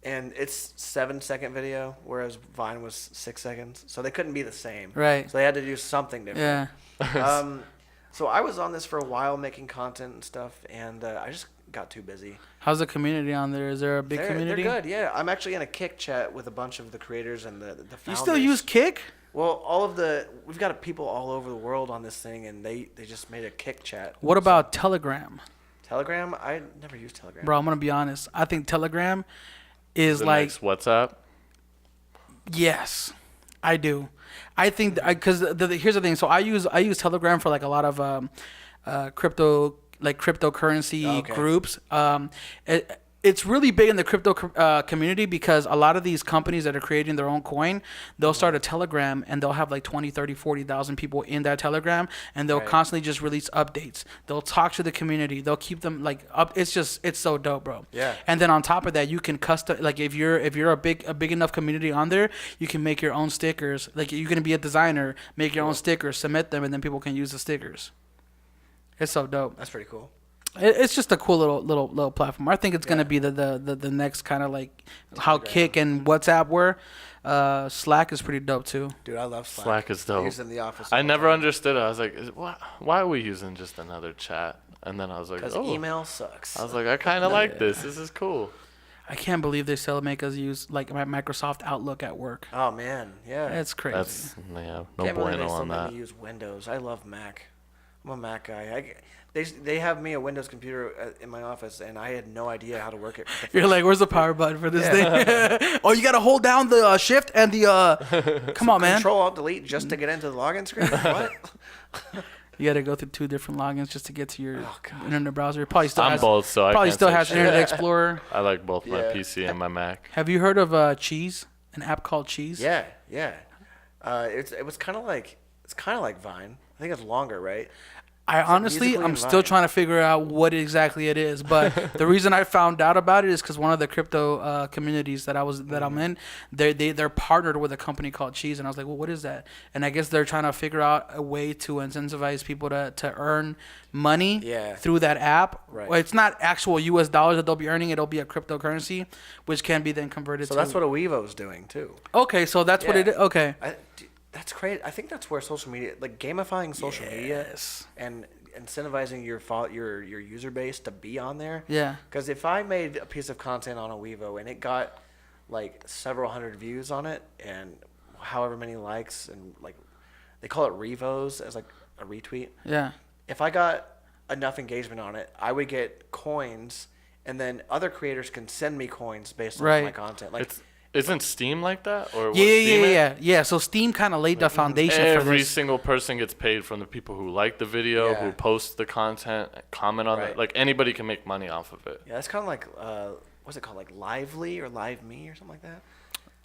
and it's 7-second video, whereas Vine was 6 seconds, so they couldn't be the same. Right. So they had to do something different. Yeah. So I was on this for a while making content and stuff, and I just got too busy. How's the community on there? Is there a big community? They're good, yeah. I'm actually in a Kick chat with a bunch of the creators and the founders. You still use Kick? Well, we've got people all over the world on this thing, and they just made a Kick chat. What about Telegram? Telegram? I never use Telegram. Bro, I'm gonna be honest. I think Telegram is The like next WhatsApp. yes, I do. I think because here's the thing. So I use Telegram for like a lot of cryptocurrency Okay. groups. It's really big in the crypto community because a lot of these companies that are creating their own coin, they'll start a Telegram and they'll have like 20, 30, 40,000 people in that Telegram, and they'll Right. constantly just release updates. They'll talk to the community. They'll keep them like up. It's so dope, bro. Yeah. And then on top of that, you can custom like if you're a big enough community on there, you can make your own stickers. Like you're gonna be a designer, make your own stickers, submit them, and then people can use the stickers. It's so dope. That's pretty cool. It's just a cool little platform. I think it's gonna be the next kind of like how Kick and WhatsApp were. Slack is pretty dope too. Dude, I love Slack. Slack is I dope. use it in the office. I never understood it. I was like, why are we using just another chat? And then I was like, Because oh. email sucks. I was like, I kind of like this. This is cool. I can't believe they still make us use like my Microsoft Outlook at work. Oh man, yeah. That's crazy. That's yeah, no Can't believe they bueno still on make that. me use Windows. I love Mac. I'm a Mac guy. They have me a Windows computer in my office, and I had no idea how to work it. You're like, where's the power button for this thing? Oh, you gotta hold down the shift and the. Come on, man. Control Alt Delete just to get into the login screen. What? You gotta go through 2 different logins just to get to your Oh, God. internet browser. It probably still I'm has. both, so I Probably can't still say has shit. Internet Explorer. I like both my Yeah. PC and my Mac. Have you heard of Cheese? An app called Cheese? Yeah, yeah. It was kind of like Vine. I think it's longer, right? I honestly, Musical.ly I'm and still Vine. trying to figure out what exactly it is. But the reason I found out about it is because one of the crypto communities that I'm in, they're partnered with a company called Cheese, and I was like, well, what is that? And I guess they're trying to figure out a way to incentivize people to earn money Yeah. through that app. Right. Well, it's not actual U.S. dollars that they'll be earning; it'll be a cryptocurrency, which can be then converted So to. that's what Awevo's doing too. Okay, so that's what Yeah. it is. Okay. Dude, that's great. I think that's where social media, like gamifying social media, Yes. and incentivizing your user base to be on there. Yeah. Because if I made a piece of content on Awevo and it got like several hundred views on it and however many likes and like they call it revos as like a retweet. Yeah. If I got enough engagement on it, I would get coins, and then other creators can send me coins based on Right. my content. Like Isn't Steam like that? Or was Yeah, Steam it? yeah. So Steam kind of laid the foundation for Every this. single person gets paid from the people who like the video, Yeah. who post the content, comment on Right. it. Like anybody can make money off of it. yeah, it's kind of like what's it called, like Lively or Live Me or something like that.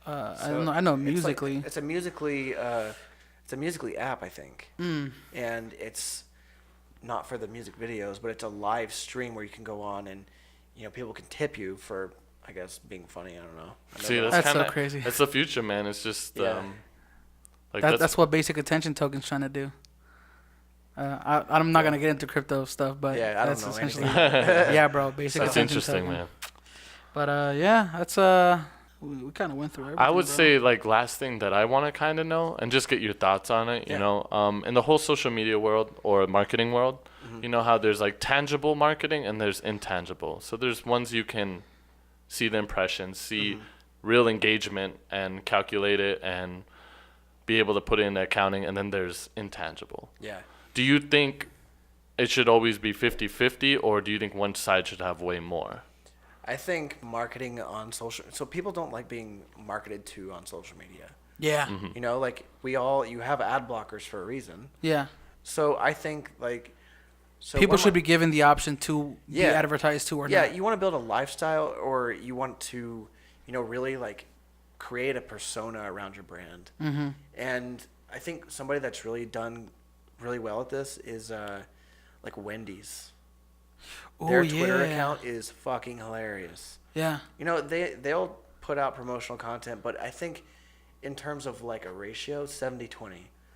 I So don't know. I know it's like- musically. It's a musically app, I think. Mm. And it's not for the music videos, but it's a live stream where you can go on and people can tip you for, I guess, being funny. I don't know. I See, never- that's That's so kinda, crazy. That's the future, man. It's just Yeah. like That's what basic attention token's trying to do. I'm not gonna get into crypto stuff, but Yeah, I don't that's know essentially. anything. Yeah, bro. Basic that's attention interesting, token. man. But yeah, that's we kind of went through everything. I would bro. say like last thing that I want to kind of know and just get your thoughts on it. You Yeah. know, in the whole social media world or marketing world, you know how there's like tangible marketing and there's intangible. So there's ones you can see the impressions, see real engagement and calculate it and be able to put it in the accounting, and then there's intangible. Yeah. Do you think it should always be 50-50, or do you think one side should have way more? I think marketing on social, so people don't like being marketed to on social media. Yeah. Like you have ad blockers for a reason. Yeah. So I think People should be given the option to be Yeah. advertised to or Yeah, not. you want to build a lifestyle, or you want to, really like create a persona around your brand. Mm-hmm. And I think somebody that's really done really well at this is like Wendy's. Their Ooh, Twitter yeah. account is fucking hilarious. Yeah. They'll put out promotional content, but I think in terms of like a ratio, 70-20.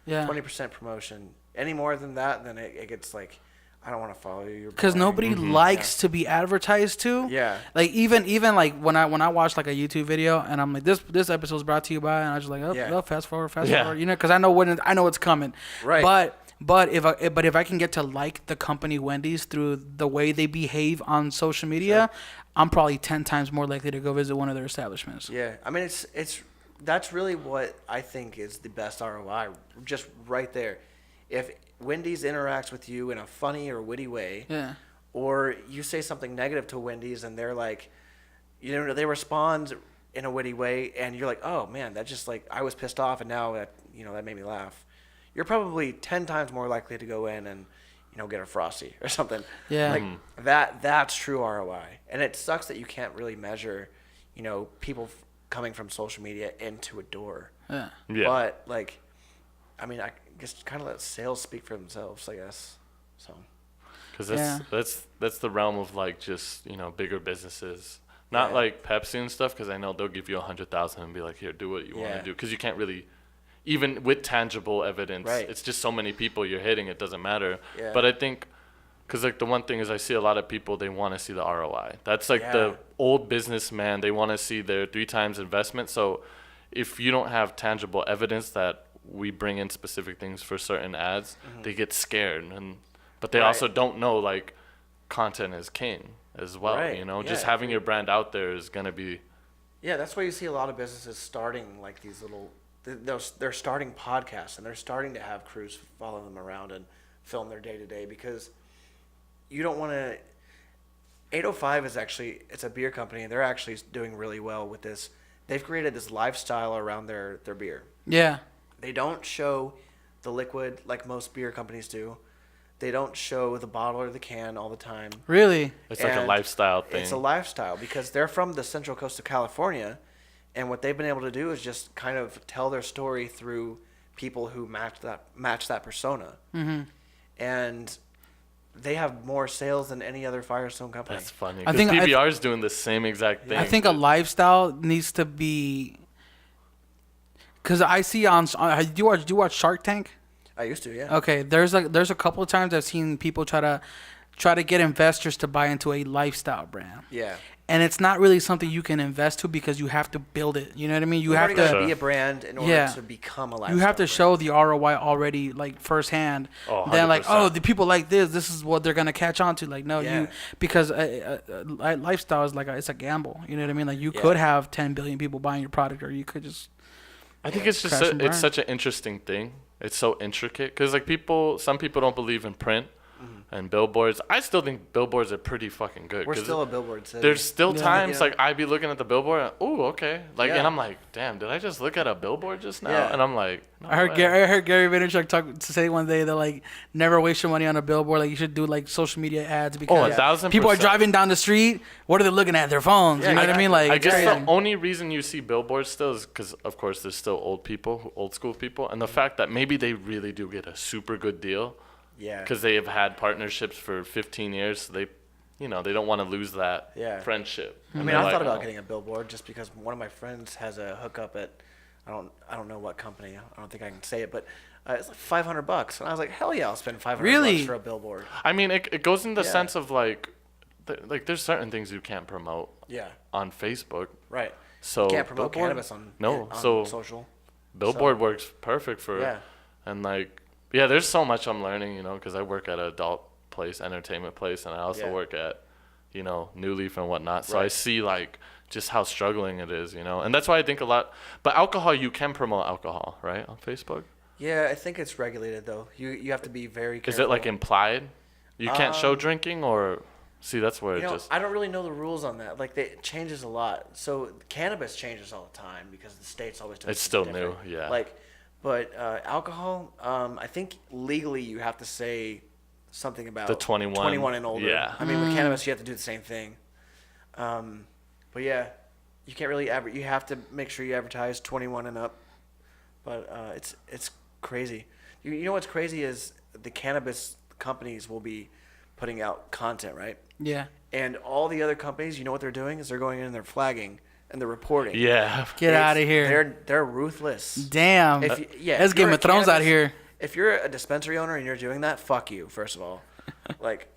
Yeah. 20% promotion. Any more than that, then it gets like, I don't want to follow you. Because nobody likes to be advertised to. Yeah. Like even like when I watch like a YouTube video and I'm like this episode's brought to you by, and I just like Yeah. fast forward, Yeah. because I know it's coming. Right. But if I can get to like the company Wendy's through the way they behave on social media, I'm probably 10 times more likely to go visit one of their establishments. Yeah. I mean, that's really what I think is the best ROI, just right there. If Wendy's interacts with you in a funny or witty way, Yeah. or you say something negative to Wendy's and they're like, they respond in a witty way, and you're like, oh man, that just like, I was pissed off and now that, that made me laugh. You're probably 10 times more likely to go in and, get a Frosty or something. Yeah. Like that's true ROI. And it sucks that you can't really measure, people coming from social media into a door. Yeah. Yeah. But like, I mean, I guess kind of let sales speak for themselves, I guess. So. Because Yeah. that's the realm of like just bigger businesses, not Yeah. like Pepsi and stuff. Because I know they'll give you 100,000 and be like, here, do what you want Yeah. to do. Because you can't really, even with tangible evidence, Right. it's just so many people you're hitting. It doesn't matter. Yeah. But I think, because like the one thing is, I see a lot of people, they want to see the ROI. That's like Yeah. the old businessman. They want to see their 3 times investment. So if you don't have tangible evidence that we bring in specific things for certain ads, they get scared, but they Right. also don't know like content is king. as well. Right, You know, just yeah. having your brand out there is gonna be. Yeah, that's why you see a lot of businesses starting like these little. They're starting podcasts and they're starting to have crews follow them around and film their day to day because you don't want to. 805 is actually it's a beer company and they're actually doing really well with this. They've created this lifestyle around their beer. Yeah. They don't show the liquid like most beer companies do. They don't show the bottle or the can all the time. Really? It's like a And lifestyle thing. It's a lifestyle because they're from the Central Coast of California, and what they've been able to do is just kind of tell their story through people who match that persona. Mm-hmm. And they have more sales than any other Firestone company. That's funny. I Because think PBR is doing the same exact thing. I think a lifestyle needs to be. Because I see on do you watch Shark Tank? I used to, yeah. Okay, there's a couple of times I've seen people try to get investors to buy into a lifestyle brand. Yeah. And it's not really something you can invest to because you have to build it. You know what I mean? You have already got to to be a brand in order Yeah. to become a lifestyle you have to brand. show the ROI already like firsthand. Oh, then like 100%. the people like this is what they're gonna catch on to. Like no Yeah. you because lifestyle is like it's a gamble. You know what I mean? Like you Yeah. could have 10 billion people buying your product or you could just I think it's just Crash and burn. it's such an interesting thing. It's so intricate because like some people don't believe in print and billboards. I still think billboards are pretty fucking good. We're 'cause still a billboard city. there's still Yeah. times Yeah. like I be looking at the billboard. And, ooh, okay. Like Yeah. and I'm like, damn, did I just look at a billboard just now? Yeah. And I'm like, no I heard way. I heard Gary Vaynerchuk to say one day that like never waste your money on a billboard. Like you should do like social media ads because 1,000%. people are driving down the street. What are they looking at? Their phones. Yeah, you know what I mean? Like I guess it's the crazy. only reason you see billboards still is because, of course, there's still old school people, and the fact that maybe they really do get a super good deal yeah. because they have had partnerships for 15 years. So they don't want to lose that Yeah. friendship. I mean, I thought about getting a billboard just because one of my friends has a hookup at, I don't know what company. I don't think I can say it, but it's like $500, and I was like, hell yeah, I'll spend $500 Really? for a billboard. I mean, it goes in the Yeah. sense of like there's certain things you can't promote Yeah, on Facebook. right. So Can't promote billboard- cannabis on No, on so social. billboard works perfect for Yeah. and like yeah, there's so much I'm learning, because I work at an adult place, entertainment place, and I also Yeah. work at New Leaf and whatnot. So I Right. see like just how struggling it is, and that's why I think a lot. But alcohol, you can promote alcohol, right, on Facebook? Yeah, I think it's regulated though. You have to be very careful. Is it like implied? You can't show drinking, or see that's where it just. I don't really know the rules on that. Like, it changes a lot. So cannabis changes all the time because the state's always doing. It's something still new, different. yeah. Like, but alcohol, I think legally you have to say something about The 21. 21 and older. Yeah. I mean, with cannabis you have to do the same thing. But yeah, you can't really you have to make sure you advertise 21 and up. But it's crazy. You know what's crazy is the cannabis companies will be putting out content, right? Yeah. And all the other companies, you know what they're doing is they're going in and they're flagging and they're reporting. Yeah. Get out of here. They're ruthless. Damn. If you, yeah, That's if you're Game a of Thrones out cannabis- here. If you're a dispensary owner and you're doing that, fuck you. First of all, like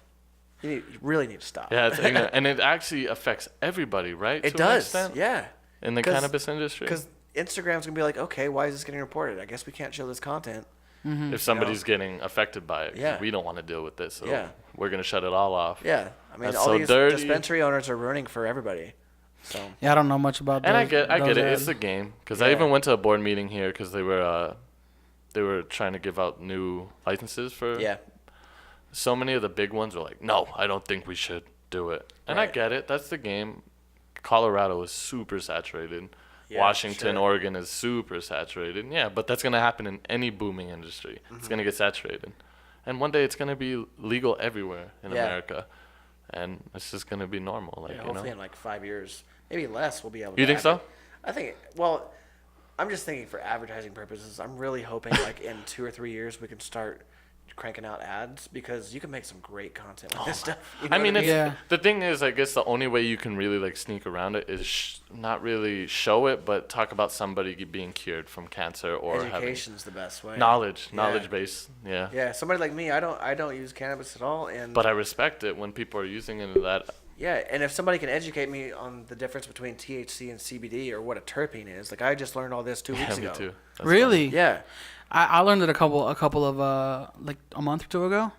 you really need to stop. Yeah, it's ignorant. And it actually affects everybody, right? It to an does. extent, Yeah. in the cannabis industry. Because Instagram's gonna be like, okay, why is this getting reported? I guess we can't show this content. If somebody's getting affected by it, 'cause Yeah. we don't want to deal with this, so Yeah. we're gonna shut it all off. Yeah. I mean, That's all so these dirty. dispensary owners are ruining for everybody. So Yeah, I don't know much about. And I those- get those it. ads. It's a game. Because I Yeah. even went to a board meeting here because they were trying to give out new licenses for. yeah. So many of the big ones were like, no, I don't think we should do it. And I Right. get it. That's the game. Colorado is super saturated. Yeah, Washington, sure. Oregon is super saturated. Yeah, but that's going to happen in any booming industry. It's Mm-hmm. going to get saturated. And one day it's going to be legal everywhere in Yeah. America. And it's just going to be normal. Like, Yeah, hopefully in like 5 years, maybe less, we'll be able to. You think so? I think, well, I'm just thinking for advertising purposes, I'm really hoping like in 2 or 3 years we can start cranking out ads because you can make some great content with this stuff. You know I mean, what it's, Yeah. the thing is, I guess the only way you can really like sneak around it is not really show it, but talk about somebody being cured from cancer or having education's the best way. knowledge Yeah. base. Yeah. Yeah, somebody like me, I don't use cannabis at all, and But I respect it when people are using it. That yeah, and if somebody can educate me on the difference between THC and CBD or what a terpene is, like I just learned all this 2 yeah, weeks me ago. too. That's Really? Yeah, I learned it a couple of like a month or two ago.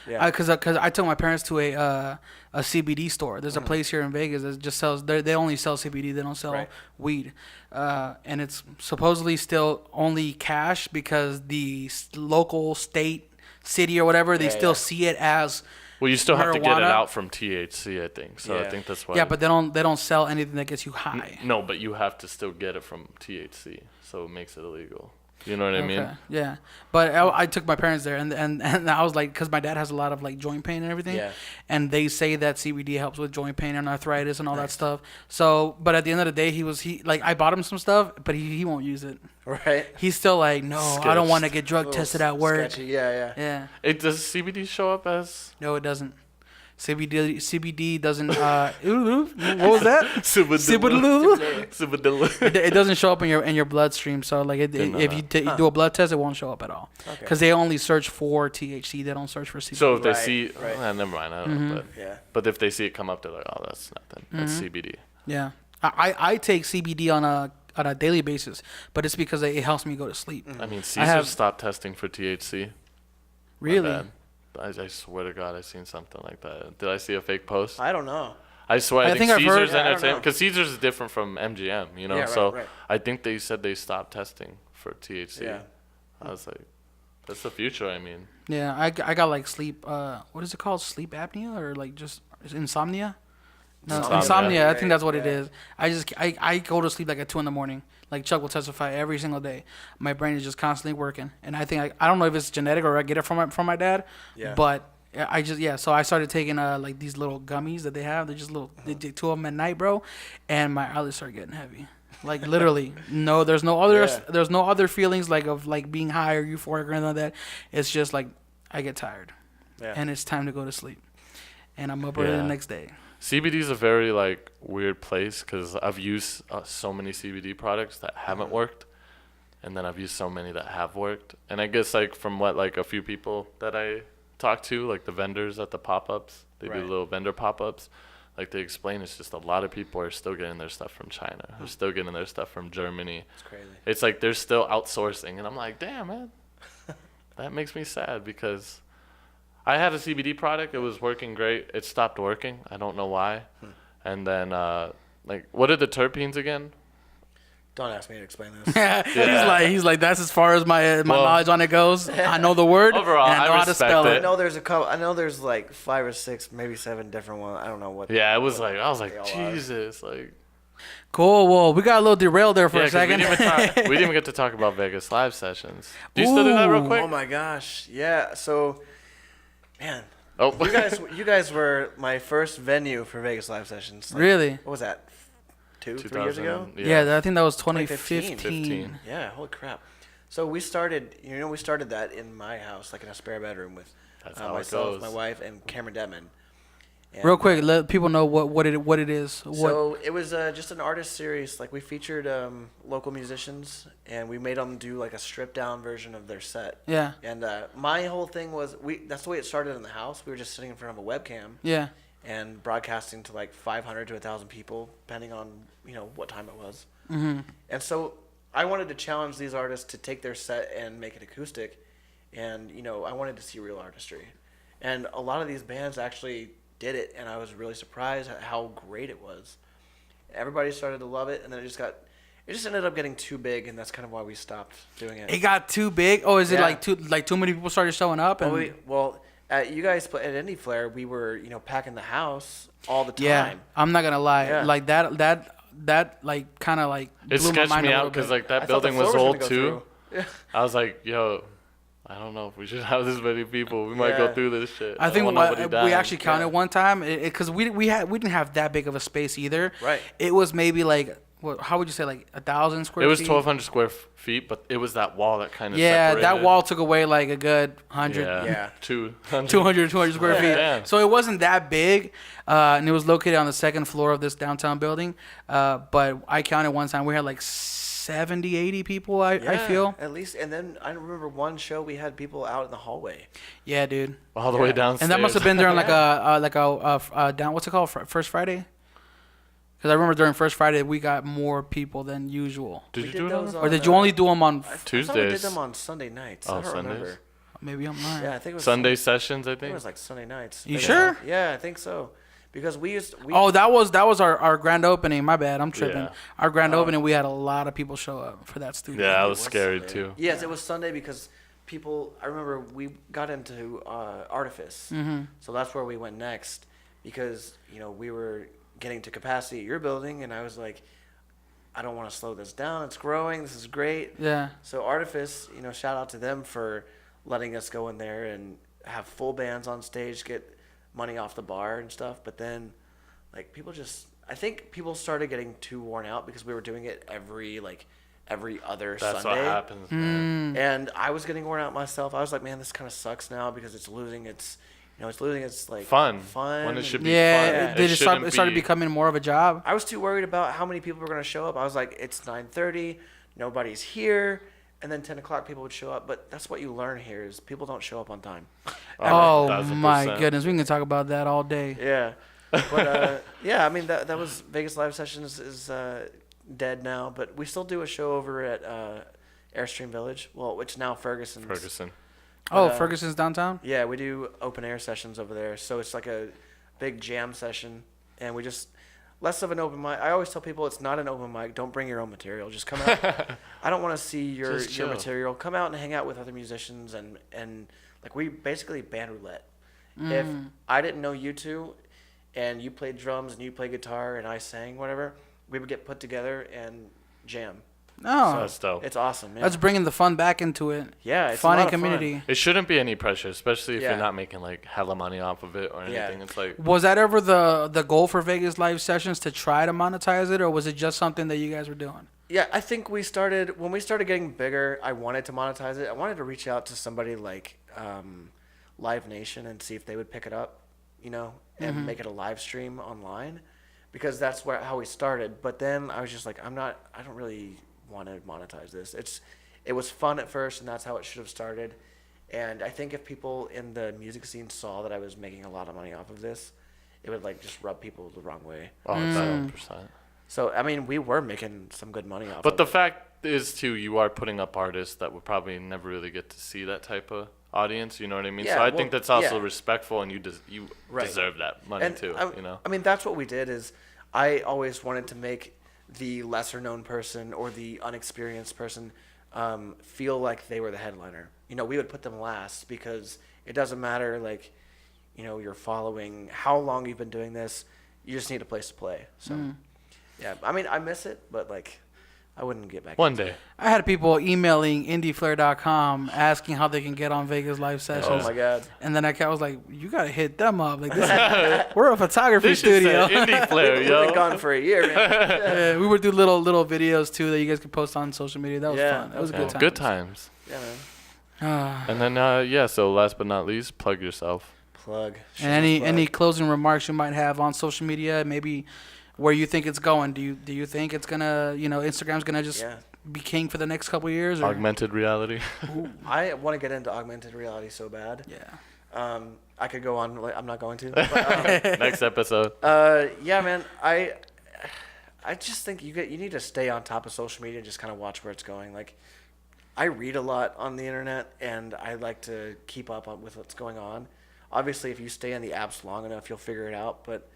Yeah. Because I took my parents to a CBD store. There's a place here in Vegas that just sells. They only sell CBD. They don't sell Right. weed, and it's supposedly still only cash because the local, state, city, or whatever they still see it as. Well, you still have to get it marijuana. out from THC, I think. So I Yeah. think that's why. Yeah, but they don't sell anything that gets you high. No, but you have to still get it from THC, so it makes it illegal. You know what I mean? Okay. Yeah, but I took my parents there, and I was like, because my dad has a lot of like joint pain and everything, Yeah. and they say that CBD helps with joint pain and arthritis and all that stuff. So, but at the end of the day, I bought him some stuff, but he won't use it. Right. He's still like, no, I don't want to get drug Little tested at work. sketchy. Yeah. Yeah, It does CBD show up as no, it doesn't. CBD doesn't. What was that? Sibadiloo. Sibadilla. It doesn't show up in your bloodstream. So like, Didn't know if you do a blood test, it won't show up at all. Okay. Because they only search for THC. They don't search for CBD. So if they Right, see, right. never mind. I don't know, but Yeah. but if they see it come up, they're like, oh, that's nothing. That's CBD. Yeah, I take CBD on a daily basis, but it's because it helps me go to sleep. I mean, I Caesar have- stopped testing for THC. My Really? bad. I swear to God, I seen something like that. Did I see a fake post? I don't know. I swear, I I think think I've heard- Caesar's I don't know. entertainment, because Caesar's is different from MGM, you know. Yeah, right, so right. I think they said they stopped testing for THC. Yeah. I was like, that's the future. I mean, Yeah, I got like sleep. What is it called? Sleep apnea or like just insomnia? No, Insomnia. insomnia. I think that's what it Yeah. is. I go to sleep like at 2 a.m. Like Chuck will testify every single day. My brain is just constantly working, and I think I don't know if it's genetic or I get it from my dad. Yeah. But so I started taking like these little gummies that they have. They're just little. They take 2 of them at night, bro, and my eyelids start getting heavy. Like literally, no. There's no other. Yeah. There's no other feelings like of like being high or euphoric or anything like that. It's just like I get tired, Yeah. and it's time to go to sleep, and I'm up early the Yeah. next day. CBD is a very like weird place because I've used so many CBD products that haven't worked, and then I've used so many that have worked. And I guess like from what like a few people that I talked to, like the vendors at the pop-ups, they Right. do little vendor pop-ups. Like they explain, it's just a lot of people are still getting their stuff from China. They're still getting their stuff from Germany. It's crazy. It's like they're still outsourcing, and I'm like, damn, man, that makes me sad because I had a CBD product. It was working great. It stopped working. I don't know why. And then, like, what are the terpenes again? Don't ask me to explain this. He's like that's as far as my Well- knowledge on it goes. I know the word. Overall, and I know I how to respect spell it. I it. know there's a couple. I know there's like 5 or 6, maybe 7 different ones. I don't know what. Yeah, it was like, I was like, They all are. Jesus, like. Cool. Well, we got a little derailed there for Yeah, a 'cause we second. didn't even get to talk about Vegas live sessions. Do you still do that real Ooh. quick? Oh my gosh. Yeah. So, man, Oh, you guys were my first venue for Vegas live sessions. Like, Really? What was that? 3 years ago? Yeah, I think that was 2015. 2015. Yeah. Holy crap. So we started that in my house, like in a spare bedroom with That's how it myself, goes. my wife, and Cameron Demon. And, Real quick, let people know what it is. What? So it was just an artist series. Like we featured local musicians, and we made them do like a stripped down version of their set. Yeah. And my whole thing was that's the way it started in the house. We were just sitting in front of a webcam Yeah. and broadcasting to like 500 to 1,000 people, depending on what time it was. Mm-hmm. And so I wanted to challenge these artists to take their set and make it acoustic, and I wanted to see real artistry. And a lot of these bands actually did it, and I was really surprised at how great it was. Everybody started to love it, and then it just ended up getting too big, and that's kind of why we stopped doing it. It got too big. Oh, is it Yeah. too many people started showing up? And Well, at you guys at Indie Flare, we were packing the house all the time. yeah, I'm not gonna lie. Yeah. Like that like kind of like It blew my sketched mind me a out little because bit. like that I thought the building was floor old gonna too. go through. I was like, yo, I don't know if we should have this many people. We might go Yeah. through this shit. I think don't want nobody we dying. actually counted one time because we didn't have that big of a space either. Right. It was maybe like how would you say like 1,000 square It was feet? 1,200 square feet, but it was that wall that kind of Yeah, that separated. wall took away like a good 100. Yeah, Yeah. 200. 200 square feet. Damn. So it wasn't that big, and it was located on the second floor of this downtown building. But I counted one time we had like 70, 80 people. I Yeah, feel. at least. And then I remember one show we had people out in the hallway. Yeah, dude. all the way Yeah. downstairs. And that must have been during like a down. What's it called? First Friday. Because I remember during First Friday we got more people than usual. Did We you did do it? those on- Or did you only do them on? I thought we did Tuesdays. them on Sunday nights. Oh, I don't Sundays? remember. Maybe I'm lying. Yeah, I think it was Sunday sessions, I I think it think. was like Sunday nights. You Vegas sure? Live. Yeah, I think so. Because we Oh, that was our grand opening. My bad, I'm tripping. Yeah. Our grand opening, we had a lot of people show up for that studio. Yeah, that was was scary Sunday. too. Yes, it was Sunday because people. I remember we got into Artifice, so that's where we went next because we were getting to capacity at your building, and I was like, I don't want to slow this down. It's growing. This is great. Yeah. So Artifice, shout out to them for letting us go in there and have full bands on stage, get money off the bar and stuff. But then, like I think people started getting too worn out because we were doing it every other That's Sunday. what happens, man. And I was getting worn out myself. I was like, man, this kind of sucks now because it's losing its, like Fun. Fun. When it should be Yeah, fun. it shouldn't started be- becoming more of a job. I was too worried about how many people were going to show up. I was like, it's 9:30, nobody's here, and then 10 o'clock people would show up. But that's what you learn here is people don't show up on time. Oh 1000%. my goodness, we can talk about that all day. Yeah, but yeah, I mean that was Vegas Live Sessions is dead now, but we still do a show over at Airstream Village. Well, which now Ferguson's. Ferguson. Oh, But, Ferguson's downtown. Yeah, we do open air sessions over there, so it's like a big jam session, and we just less of an open mic. I always tell people it's not an open mic. Don't bring your own material. Just come out. I don't want to see your Just chill. material. Come out and hang out with other musicians and like we basically band roulette. If I didn't know you two, and you played drums and you played guitar and I sang whatever, we would get put together and jam. No, That's dope. It's awesome, man. that's bringing the fun back into it. Yeah, it's a Fun lot and of fun. community. It shouldn't be any pressure, especially if Yeah. you're not making like hella money off of it or Yeah. anything. It's like Was that ever the goal for Vegas Live Sessions to try to monetize it, or was it just something that you guys were doing? Yeah, I think when we started getting bigger, I wanted to monetize it. I wanted to reach out to somebody like Live Nation and see if they would pick it up, and make it a live stream online, because that's how we started. But then I was just like, I don't really want to monetize this. It was fun at first, and that's how it should have started. And I think if people in the music scene saw that I was making a lot of money off of this, it would like just rub people the wrong way. oh, 100%. So I mean, we were making some good money off. But of the it. fact is too, you are putting up artists that would probably never really get to see that type of audience. You know what I mean? Yeah, so I well, think that's also yeah. respectful, and you Right. deserve that money too. I mean, that's what we did. Is I always wanted to make the lesser known person or the unexperienced person feel like they were the headliner. We would put them last because it doesn't matter like, you're following how long you've been doing this. You just need a place to play. So, yeah. I mean, I miss it, but like, I wouldn't get back. One into day. it. I had people emailing indieflare.com asking how they can get on Vegas Live Sessions. Oh my God. And then I was like, you gotta hit them up. Like we're a photography This should studio. say indie flare, We've yo. been gone for a year, man. Yeah, we would do little videos too that you guys could post on social media. That was Yeah, fun. That was a Yeah, good time. good times. Yeah, man. And then so last but not least, plug yourself. Plug. And any closing remarks you might have on social media, maybe where you think it's going. Do you think it's gonna, Instagram's gonna just Yeah. be king for the next couple of years? Or? Augmented reality. I want to get into augmented reality so bad. Yeah. I could go on. I'm not going to. But, Next episode. yeah, man. I just think you need to stay on top of social media and just kind of watch where it's going. Like, I read a lot on the internet, and I like to keep up with what's going on. Obviously, if you stay in the apps long enough, you'll figure it out. But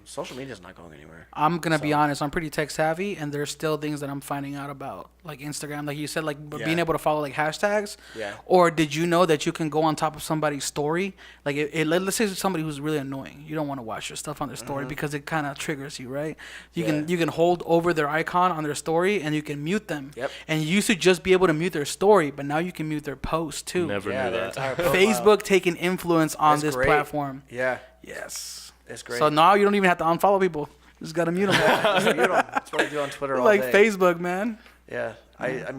social media is not going anywhere. I'm gonna be So- honest. I'm pretty tech savvy, and there's still things that I'm finding out about, like Instagram, like you said, like being Yeah. able to follow like hashtags. Yeah. Or did you know that you can go on top of somebody's story? Like, let's say it's somebody who's really annoying. You don't want to watch your stuff on their story because it kind of triggers you, right? You Mm-hmm. Yeah. can hold over their icon on their story, and you can mute them. Yep. And you used to just be able to mute their story, but now you can mute their post too. Never Yeah, knew their that. entire profile. Facebook taking influence on That's this great. platform. Yeah, Yes. it's great. So now you don't even have to unfollow people. You just gotta mute them. Just mute 'em. That's what I do on Twitter all Like day. Facebook, man. Yeah, I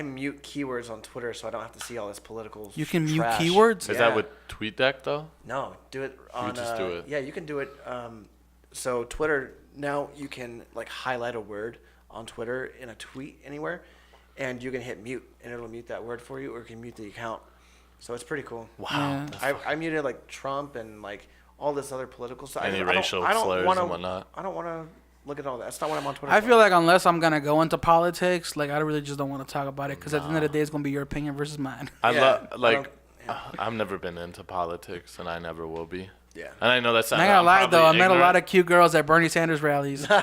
mute keywords on Twitter so I don't have to see all this political. You can mute trash. keywords? Is Yeah. that with TweetDeck though? No, do it on. just do it. Yeah, you can do it. So Twitter now you can like highlight a word on Twitter in a tweet anywhere, and you can hit mute and it'll mute that word for you, or you can mute the account. So it's pretty cool. Wow. Yeah. I muted like Trump and like all this other political stuff. Any I don't- racial I don't slurs wanna, and whatnot. I don't want to Look at all that. That's not what I'm on Twitter I for. feel like unless I'm gonna go into politics, like I really just don't want to talk about it because at the end of the day, it's gonna be your opinion versus mine. I Yeah, love I like don't- yeah. I've never been into politics, and I never will be. Yeah. And I know that's I'm not. not gonna I'm lie though, I probably met a lot ignorant. of cute girls at Bernie Sanders rallies. Get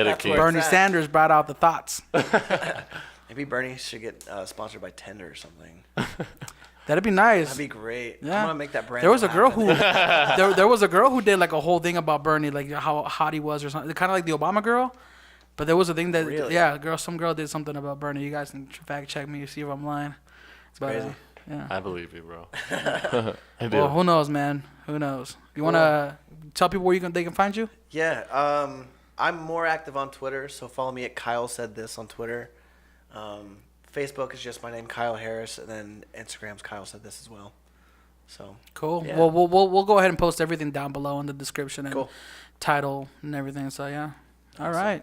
it, Keith. where- Bernie at. Sanders brought out the thoughts. Maybe Bernie should get sponsored by Tinder or something. That'd be nice. That'd be great. Yeah. I'm gonna make that brand. There was a girl happen. who there was a girl who did like a whole thing about Bernie, like how hot he was or something, kind of like the Obama girl. But there was a thing that Really? some girl did something about Bernie. You guys can fact check me, see if I'm lying. But, crazy. yeah. I believe you, bro. I do. Well, who knows, man? Who knows? You wanna tell people where they can find you? Yeah. I'm more active on Twitter, so follow me at Kyle Said This on Twitter. Facebook is just my name, Kyle Harris, and then Instagram's Kyle Said This as well. So Cool. Yeah. Well, we'll go ahead and post everything down below in the description and Cool. title and everything. So yeah. All right.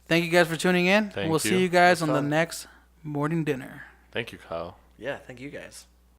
Thank you guys for tuning in. Thank we'll you. see you guys It was on the fun. next morning dinner. Thank you, Kyle. yeah, thank you guys.